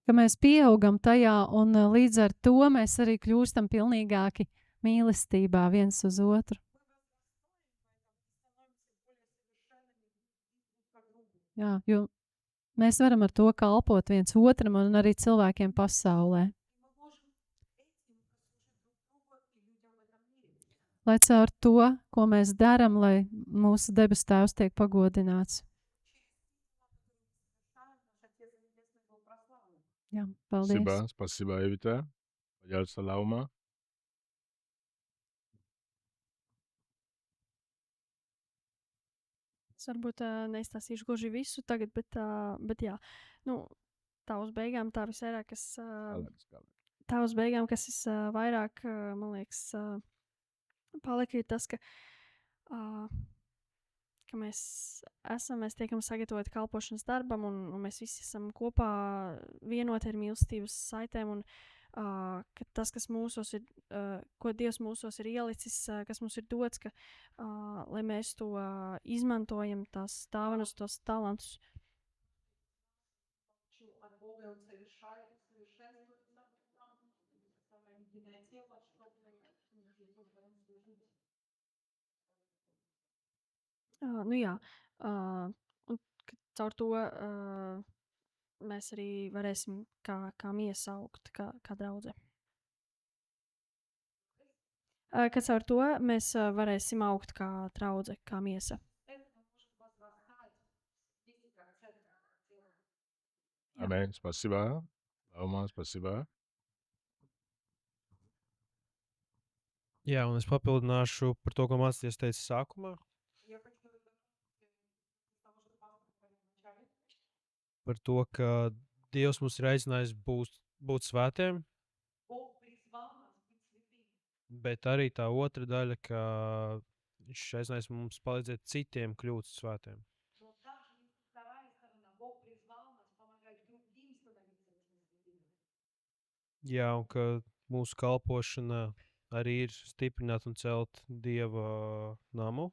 Ka mēs pieaugam tajā un līdz ar to mēs arī kļūstam pilnīgāki mīlestībā viens uz otru. Jā, jo mēs varam ar to kalpot viens otram un arī cilvēkiem pasaulē. Lai caur to, ko mēs darām, lai mūsu debesu Tēvs tiek pagodināts. Jā, paldies. Спасибо, Evita. Пожалуйста, Лаума. Es varbūt neizstāstīšu gluži visu tagad, bet jā, nu, tā uz beigām tā visvairāk, tā uz beigām, kas vairāk, man liekas, palika, ir tas, ka mēs tiekam sagatavoti kalpošanas darbam, un mēs visi esam kopā vienoti ar mīlestības saitēm, un ka tas, kas mūsos ir, ko Dievs mūsos ir ielicis, kas mums ir dots, ka, lai mēs to izmantojam, tās dāvanas, tos talantus. Nu jā, un caur to mēs arī varēsim kā miesa augt, kā draudze. Ka caur to mēs varēsim augt kā draudze, kā miesa. Amen. Спасибо. Лаума, спасибо. Jā, un es papildināšu par to, ko mācīties teica sākumā. Par to, ka Dievs mums ir aicinājis būt svētiem, bet arī tā otra daļa, ka viņš aicinājis mums palīdzēt citiem kļūt svētiem. Jā, un ka mūsu kalpošana arī ir stiprināt un celt Dieva namu.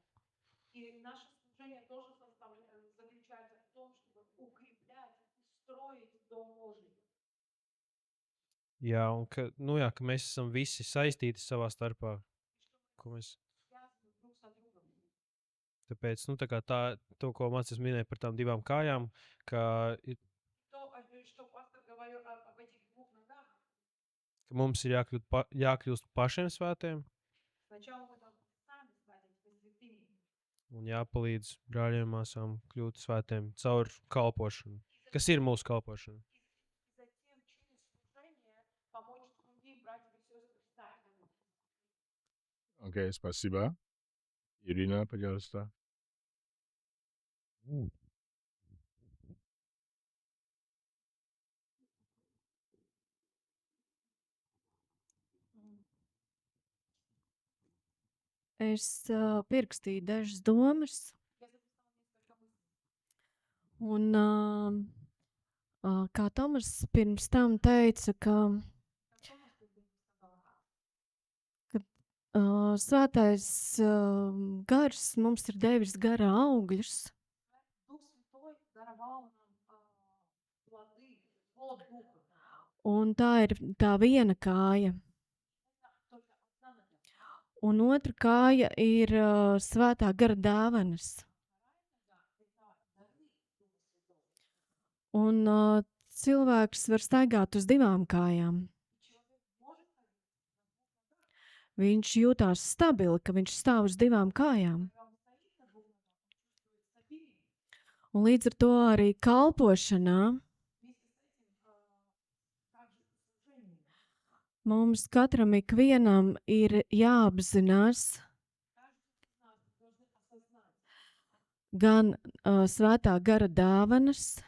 Jā, un ka mēs esam visi saistīti savā starpā. Tāpēc, to, ko mācīs minēja par tām divām kājām, ka mums ir jākļūst pašiem svētiem un jāpalīdz brāļiem māsām kļūt svētiem caur kalpošanu. Kas ir mūsu kalpošana? Окей, спасибо. Ирина, пожалуйста. Es pierakstīju dažas domas. Un kā Tomas pirms tam teica, ka svētais gars mums ir devis gara augļus. Un tā ir tā viena kāja. Un otra kāja ir svētā gara dāvanas. Un cilvēks var staigāt uz divām kājām. Viņš jūtās stabili, ka viņš stāv uz divām kājām. Un līdz ar to arī kalpošanā mums katram ikvienam ir jāapzinās gan svētā gara dāvanas,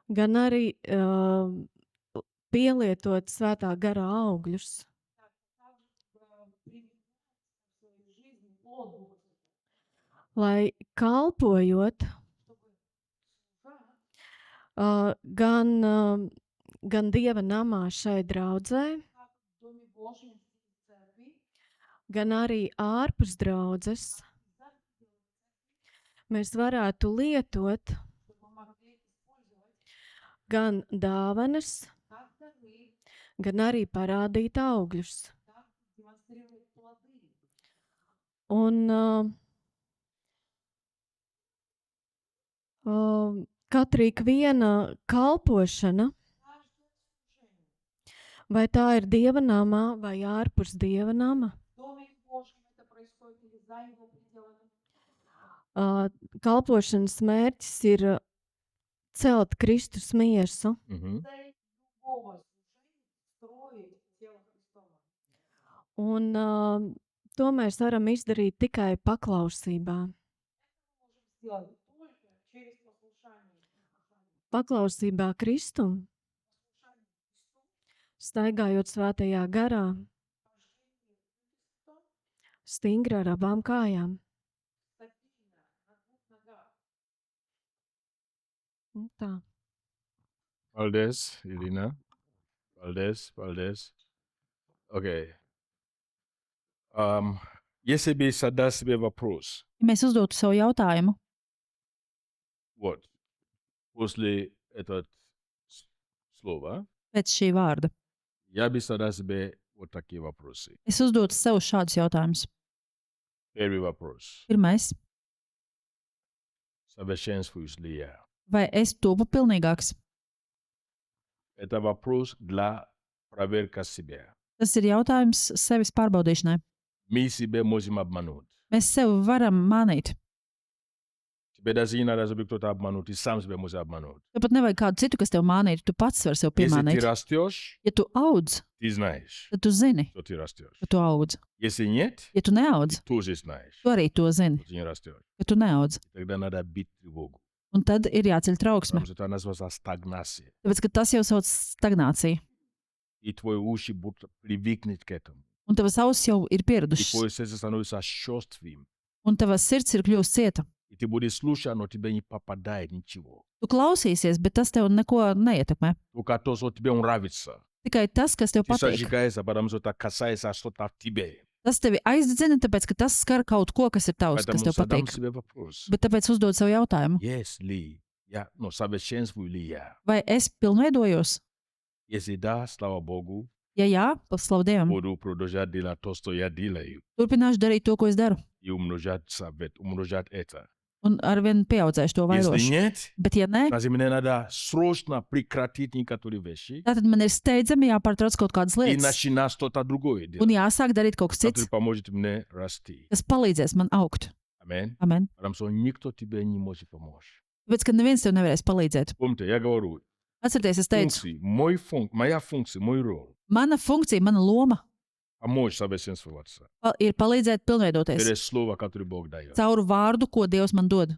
gan arī pielietot svētā gara augļus. Lai kalpojot gan Dieva namā šai draudzē, gan arī ārpus draudzes, mēs varētu lietot gan dāvanas, gan arī parādīt augļus. Un katra ikviena kalpošana, vai tā ir Dieva namā vai ārpus Dieva nama, kalpošanas mērķis ir celt Kristus miesu, Mhm. un to mēs varam izdarīt tikai paklausībā. Paklausībā Kristum, staigājot svētajā garā, stingri ar abām kājām. Un tā. Paldies, Irina. Paldies. Okay. Если бы задал себе вопрос, Ja mēs uzdotu savu jautājumu, вот, после этого слова, pēc šī vārda, я бы задал себе вот такие вопросы. es uzdotu sev šādus jautājumus. Первый вопрос. Pirmais, Совершенствуюсь ли я? vai es topu pilnīgāks? Это вопрос для проверки себя. Tas ir jautājums sevis pārbaudīšanai. Мы себя можем обмануть. Mēs sevi varam mānīt. Тебе даже не надо, чтобы кто-то обманул, ты сам себя можешь обмануть. Tev pat nevajag kādu citu, kas tev mānītu. Tu pats vari sev Если ты piemānīt. растешь, Ja tu audz, ты знаешь, tad tu zini, что ты rastешь. ka tu audz. Если нет, Ja tu neaudz, ты тоже знаешь, tu arī to zini, что ты не растешь. ka tu neaudz. Тогда надо бить тревогу. Un tad ir jāceļ trauksme. Потому что это называется стагнация. Tāpēc, ka tas jau sauc stagnāciju. И твои уши будут привыкнуть к этому. Un tavas ausis jau ir И pieradušas. твое сердце становится чувствым. Un tavas sirds ir kļuvusi cieta. И ты будешь слушать, но тебе не попадает ничего. Tu klausīsies, bet tas tev neko neietekmē. Только то, что тебе нравится. Tikai tas, kas tev Ты patīk. зажигаешься, потому что это касается что-то в тебе. Tas tevi aizdedzina, tāpēc, ka tas skar kaut ko, kas ir tavs, kas Поэтому tev задам patīk. себе вопрос. Bet tāpēc uzdod sev jautājumu, Если я, совершенствую ли я? vai es pilnveidojos? Если да, слава Богу, Ja jā, slavu Dievam, буду продолжать делать то, что я делаю. turpināšu darīt to, ko es daru. И умножать это. Un arvien pieaudzēšu to Если vairošu. нет, Bet, ja nē, значит, мне надо срочно прекратить некоторые вещи tad man ir steidzami jāpārtrauc kaut kādas и lietas. начинать что-то другое Un делать, jāsāk darīt kaut kas который cits, поможет мне расти. kas palīdzēs man augt. Аминь. Amen. Потому что никто тебе не может помочь. Tāpēc, ka neviens tev nevarēs palīdzēt. Помните, я говорю, Atcerieties, es teicu, моя функция, мой роль mana funkcija, mana loma помочь совершенствоваться ir palīdzēt pilnveidoties через слово, которое Бог дает. caur vārdu, ko Dievs man dod.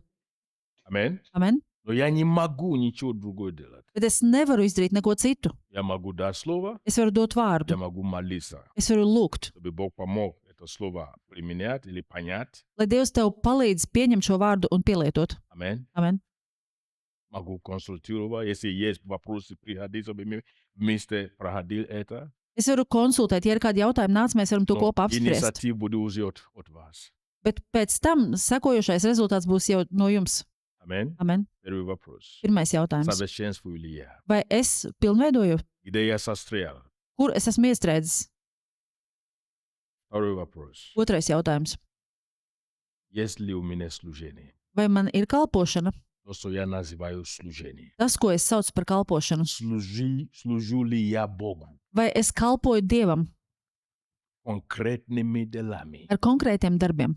Аминь. Amen. Но я не могу ничего другое делать. Bet es nevaru izdarīt neko citu. Я могу дать слово, Es varu dot я vārdu, могу молиться, es varu lūgt, чтобы Бог помог это слово применять или понять. lai Dievs tev palīdz pieņemt šo vārdu un pielietot. Аминь. Amen. Могу консультировать, если есть вопросы, приходить, чтобы мы вместе проходили это. Es varu konsultēt, ja ir kādi jautājumi, nāc, mēs varam to Но kopā apspriest. инициатива будет уже от вас. Bet pēc tam sekojošais rezultāts būs jau no jums. Аминь. Amen. Первый вопрос. Pirmais jautājums. Совершенствую ли я? Vai es pilnveidoju, Где я застрял? kur es esmu iestrēdzis? Второй вопрос. Otrais jautājums. Есть ли у меня служение? Vai man ir kalpošana? То, что я называю служение. Tas, ko es saucu par kalpošanu. Служу ли я Богу? Vai es kalpoju Dievam Конкретными делами. ar konkrētiem darbiem?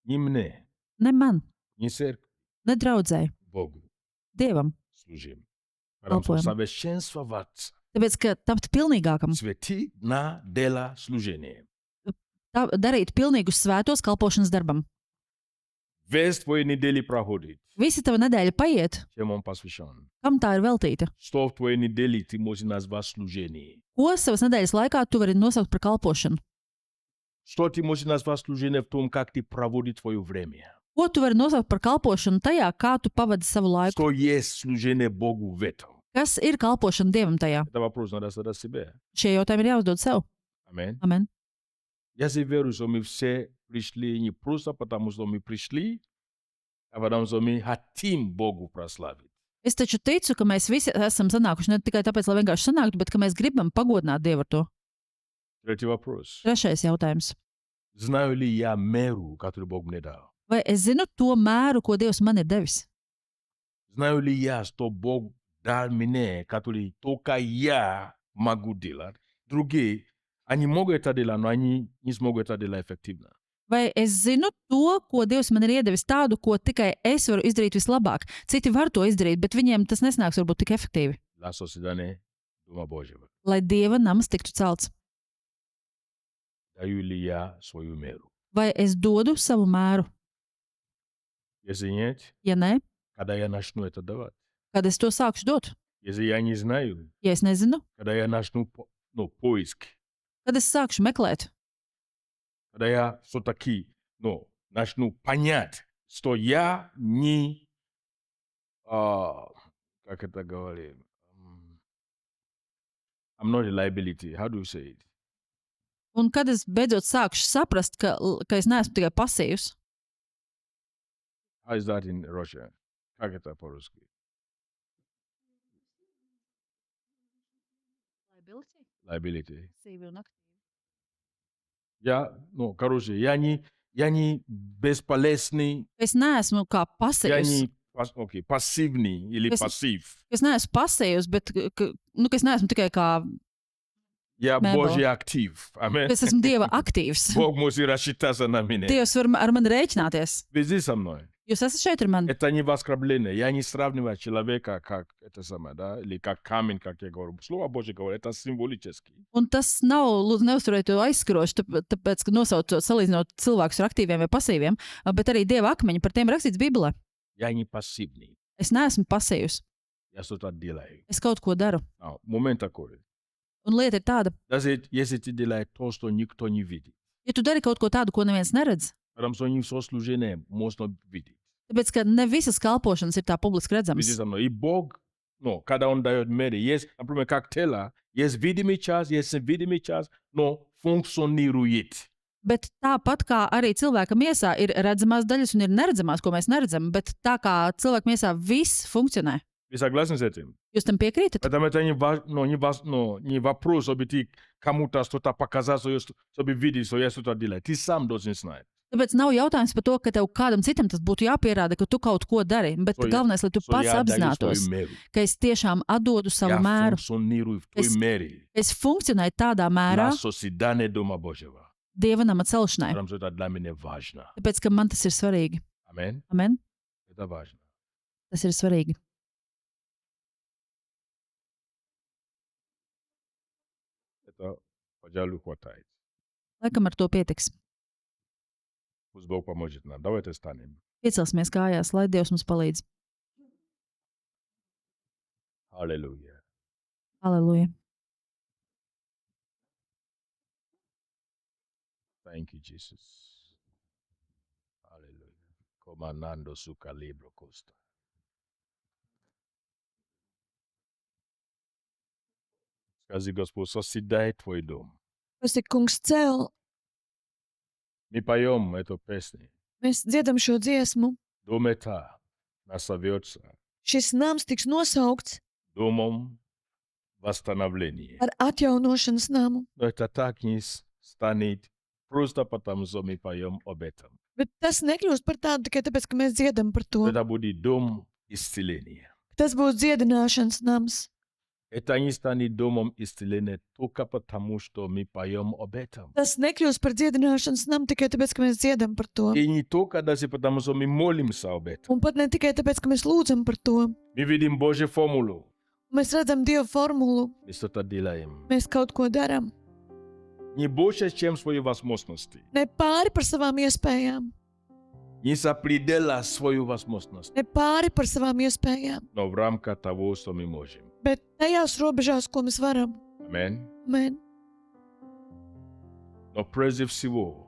Не мне, Ne man, не церкви, ne draudzēji, Богу Dievam. служим. Потому что Kalpojam. совершенствоваться. Tāpēc, ka tapt pilnīgākam, Свети на дело служения. darīt pilnīgus svētos kalpošanas darbam. Весь твоей недели проходит. Visa tava nedēļa paiet, Чем он посвящен? kam tā ir veltīta? Что в твоей неделе ты можешь назвать служение? Ko savas nedēļas laikā tu vari nosaukt par kalpošanu? Что ты можешь назвать служение в том, как ты проводишь твое время? Ko tu vari nosaukt par kalpošanu tajā, kā tu pavadi savu laiku? Что есть служение Богу в этом? Kas ir kalpošana Dievam tajā? Это вопрос надо задать себе. Šie jautājumi ir jāuzdod sev. Аминь. Amen. Я верю, что мы все пришли не просто потому, что мы пришли, а потому, что мы хотим Богу прославить. Es taču ticu, ka mēs visi esam sanākuši ne tikai tāpēc, lai vienkārši sanāktu, bet ka mēs gribam pagodināt Dievu ar to. Третий вопрос. Trešais jautājums. Знаю ли я меру, которую Бог мне дал? Vai es zinu to mēru, ko Dievs man ir devis? Знаю ли я, что Бог дал мне, который только я могу делать? Другие, они могут это делать, но они не смогут это делать эффективно. Vai es zinu to, ko Dievs man ir iedevis tādu, ko tikai es varu izdarīt vislabāk? Citi var to izdarīt, bet viņiem tas nesnāks varbūt tik efektīvi. La sosidane Doма Božjeva. Lai Dieva nams tiktu celts. Daju li ja svoju meru. Vai es dodu savu mēru? Если нет, Ja nē, когда я начну это давать. kad es to sākšu dot? Если я не знаю, Ja es nezinu, когда я начну поиск, kad es sākšu meklēt? когда я все-таки начну понять, что я не, как это говорим, I'm not a liability. How do you say it? Un kad es beidzot sākšu saprast, ka es neesmu tikai pasīvs? How is that in Russia? Как это по-русски? Liability. Короче, я не бесполезный, Es neesmu kā я pasīvs. не пассивный или Es- пассив. Es neesmu pasīvs, bet ka es neesmu tikai kā. Я Mēbele. Божий актив. Амен. Es esmu Dieva aktīvs. Бог может рассчитаться на меня. Dievs var ar mani rēķināties. Вези со мной. Jūs esat šeit ar mani. Это не воскорбление. Я не сравниваю человека как это самое, да, или как камень, как я говорю. Слово Божье говорит, это символически. Un tas nav, lūdzu, neuzturiet to aizskaroši, tāpēc, ka nosaucot, salīdzinot cilvēkus ar aktīviem vai pasīviem, bet arī Dieva akmeņi, par tiem rakstīts Bībelē. Я не пассивный. Es neesmu pasīvs. Я что-то делаю. Es kaut ko daru. Момент такой. Un lieta ir tāda, Даже если ты делаешь то, что никто не видит. ja tu dari kaut ko tādu, ko neviens neredz, Потому что не все служение можно видеть. tāpēc, ka ne visas kalpošanas ir tā publiski Видите redzamas. со мной. И Бог, когда Он дает меры, есть, например, как тело, есть видимый час, есть невидимый час, но функционирует. Bet tāpat kā arī cilvēka miesā ir redzamās daļas un ir neredzamās, ko mēs neredzam, bet tā kā cilvēka miesā viss funkcionē. Вы согласны с этим? Jūs tam piekrītat? Поэтому это не вопрос, чтобы ты кому-то что-то показать, чтобы видеть, что я что-то делаю. Ты сам должен знать. Tāpēc nav jautājums par to, ka tev kādam citam tas būtu jāpierāda, ka tu kaut ko dari, bet So, galvenais, lai tu So pats я даю apzinātos, свою меру. ka es tiešām atdodu savu Я mēru. функционирую в той Es- мере. Es funkcionēju tādā mērā На созидание Дома Божьего. Dieva nama celšanai, Потому что это для меня важно. tāpēc, ka man tas ir svarīgi. Амен. Amen? Это важно. Tas ir svarīgi. Это, пожалуй, хватает. Laikam ar to pietiks. Пусть Бог поможет нам. Давайте станем. Piecelsimies kājās, lai Dievs mums palīdz. Аллилуйя. Aleluja! Thank you, Jesus. Hallelujah. Comandando su calibro costa. Скажи, Господь, созидай Твой дом. Pasti, kungs, cēl, Мы поем эту песню. mēs dziedam šo dziesmu. Дом это назовется Šis nams tiks nosaukts домом восстановления. par atjaunošanas namu, Но это так не станет просто потому, что мы поем об этом. bet tas nekļūst par tādu tikai tāpēc, ka mēs dziedam par to. Это будет дом исцеления. Tas būs dziedināšanas nams. Это не станет домом исцеления только потому, что мы поем об этом. Tas nekļūst par dziedināšanas namu tikai tāpēc, ka mēs dziedam par to. И не только даже потому, что мы молимся об этом. Un pat ne tikai tāpēc, ka mēs lūdzam par to. Мы видим Божью формулу. Mēs redzam Dieva formulu, Мы что-то делаем. mēs kaut ko darām. Не больше, чем свои возможности. Ne pāri par savām iespējām, Не за пределы своей возможности. ne pāri par savām iespējām, Но в рамках того, что мы можем. bet tajās robežās, ko mēs varam. Аминь. Amen. Но прежде всего,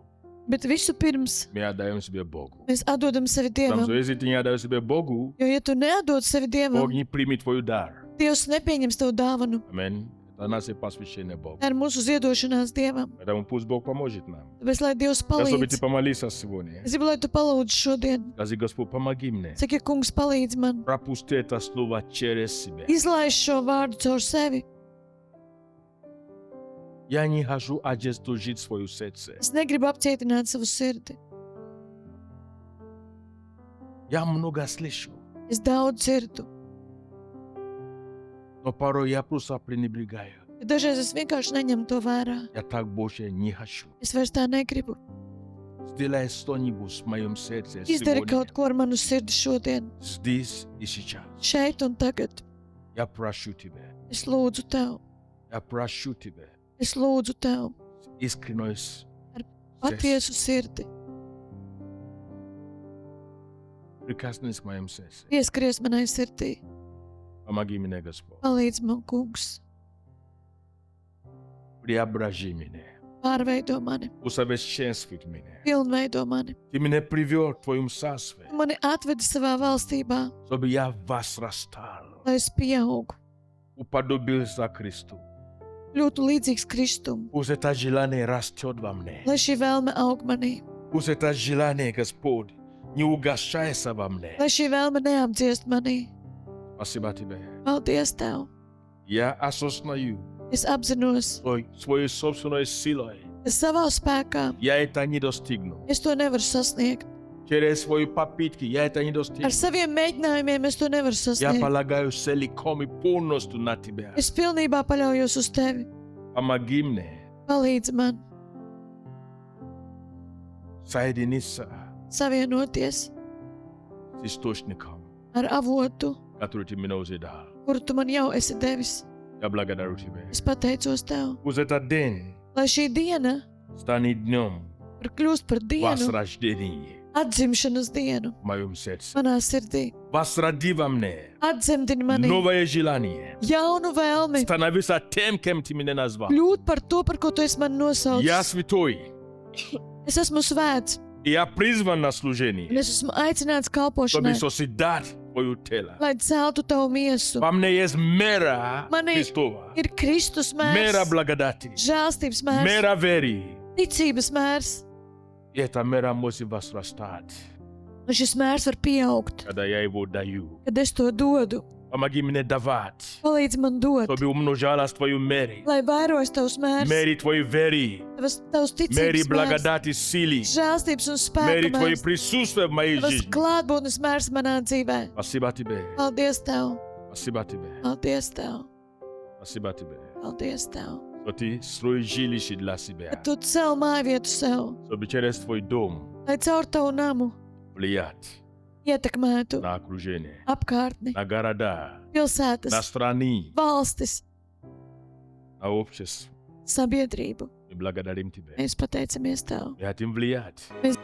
Bet visu pirms мы отдаем себе Богу. mēs atdodam sevi Потому что Dievam. если ты не отдаешь себе Богу, Jo, ja tu neatdod sevi Dievam, Бог не примет твой дар. Dievs nepieņems tavu dāvanu. Аминь. Это наше посвящение Богу. Tā ir mūsu ziedošanās Dievam. Поэтому пусть Бог поможет нам. Tāpēc, lai Dievs Я чтобы ты palīdz. помолился сегодня. Es gribu, lai tu palūdz šodien. Скажи, Господь, помоги мне. Saki, kungs, palīdz man. Пропусти это слово через себя. Izlaiž šo vārdu caur sevi. Я не хочу ожесточить свое сердце. Es negribu apcietināt savu sirdi. Я много слышу, Es daudz dzirdu. но порой я просто пренебрегаю. Bet dažreiz es vienkārši neņemu to vērā. Я так больше не хочу. Es vairs tā negribu. Сделай что-нибудь в моем сердце Izdari сегодня. kaut ko ar manu sirdi šodien, Здесь и сейчас. šeit un tagad. Я прошу тебя. Es lūdzu tev, Я прошу тебя. es lūdzu tev, Искренной сердце. patiesu sirdi. Прикоснись к моему сердцу. Pieskaries manai sirdī, Помоги мне, Господь. palīdz man, kungs, Преображи меня. pārveido mani, Усовершенствуй меня. pilnveido mani. Ты меня привел к твоему царству, Tu mani atvedi savā valstībā, чтобы я возрастал. lai es pieaugu, Уподобился Христу. kļūtu līdzīgs Kristum, Пусть это желание растет во мне. lai šī vēlme aug manī, Пусть это желание, Господь, не угашается во мне. lai šī vēlme neapdziest manī. Спасибо тебе. Paldies tev! Я осознаю Es apzinos, своей собственной силой. ka savā spēkā Я это не достигну. es to nevaru sasniegt. Через свои попытки я это не Ar достигну. saviem mēģinājumiem es to nevaru Я sasniegt. полагаю целиком и полностью на тебя. Es pilnībā paļaujos uz tevi. Помоги мне Palīdzi man соединиться savienoties с источником, ar avotu, который ты мне уже дал. kuru tu man jau esi devis. Я благодарю тебя. Es pateicos tev, Пусть этот день lai šī diena станет днем var kļūst par dienu, возрождения atzimšanas dienu в моем сердце. manā sirdī. Возроди во мне Atzemdini manī новое желание. jaunu vēlmi Становиться тем, кем ты меня назвал. kļūt par to, par ko tu esi man Я nosaucis. святой. Es esmu svēts, Я призван на un служение, es esmu aicināts чтобы kalpošanai, созидать твое тело. lai celtu tavu miesu. Во мне есть мера Manī Христова, ir Kristus мера mērs, благодати, žēlstības mērs, мера веры. ticības mērs. И эта мера может возрастать, Un šis mērs var pieaugt, когда я его даю. kad es to dodu. Помоги мне давать, Palīdzi man dot, чтобы умножалась твою меру. lai vairos tavs mērs, Мэри твоей веры, tavs мэри ticības mērs, благодати силы, žēlstības un мэри spēka твое mērs, присутствие в моей tavas жизни. klātbūtnes mērs manā dzīvē. Спасибо тебе, Paldies tev, спасибо тебе, paldies tev, спасибо тебе. paldies tev. Что ты строишь жилище для себя, Ka tu cel māju vietu sev, чтобы через твой дом lai caur tavu namu влиять ietekmētu на окружение, apkārtni, на города, на pilsētas, страны, valstis, на общество. sabiedrību. Мы благодарим тебя. Mēs pateicamies tev. Мы хотим влиять. Mēs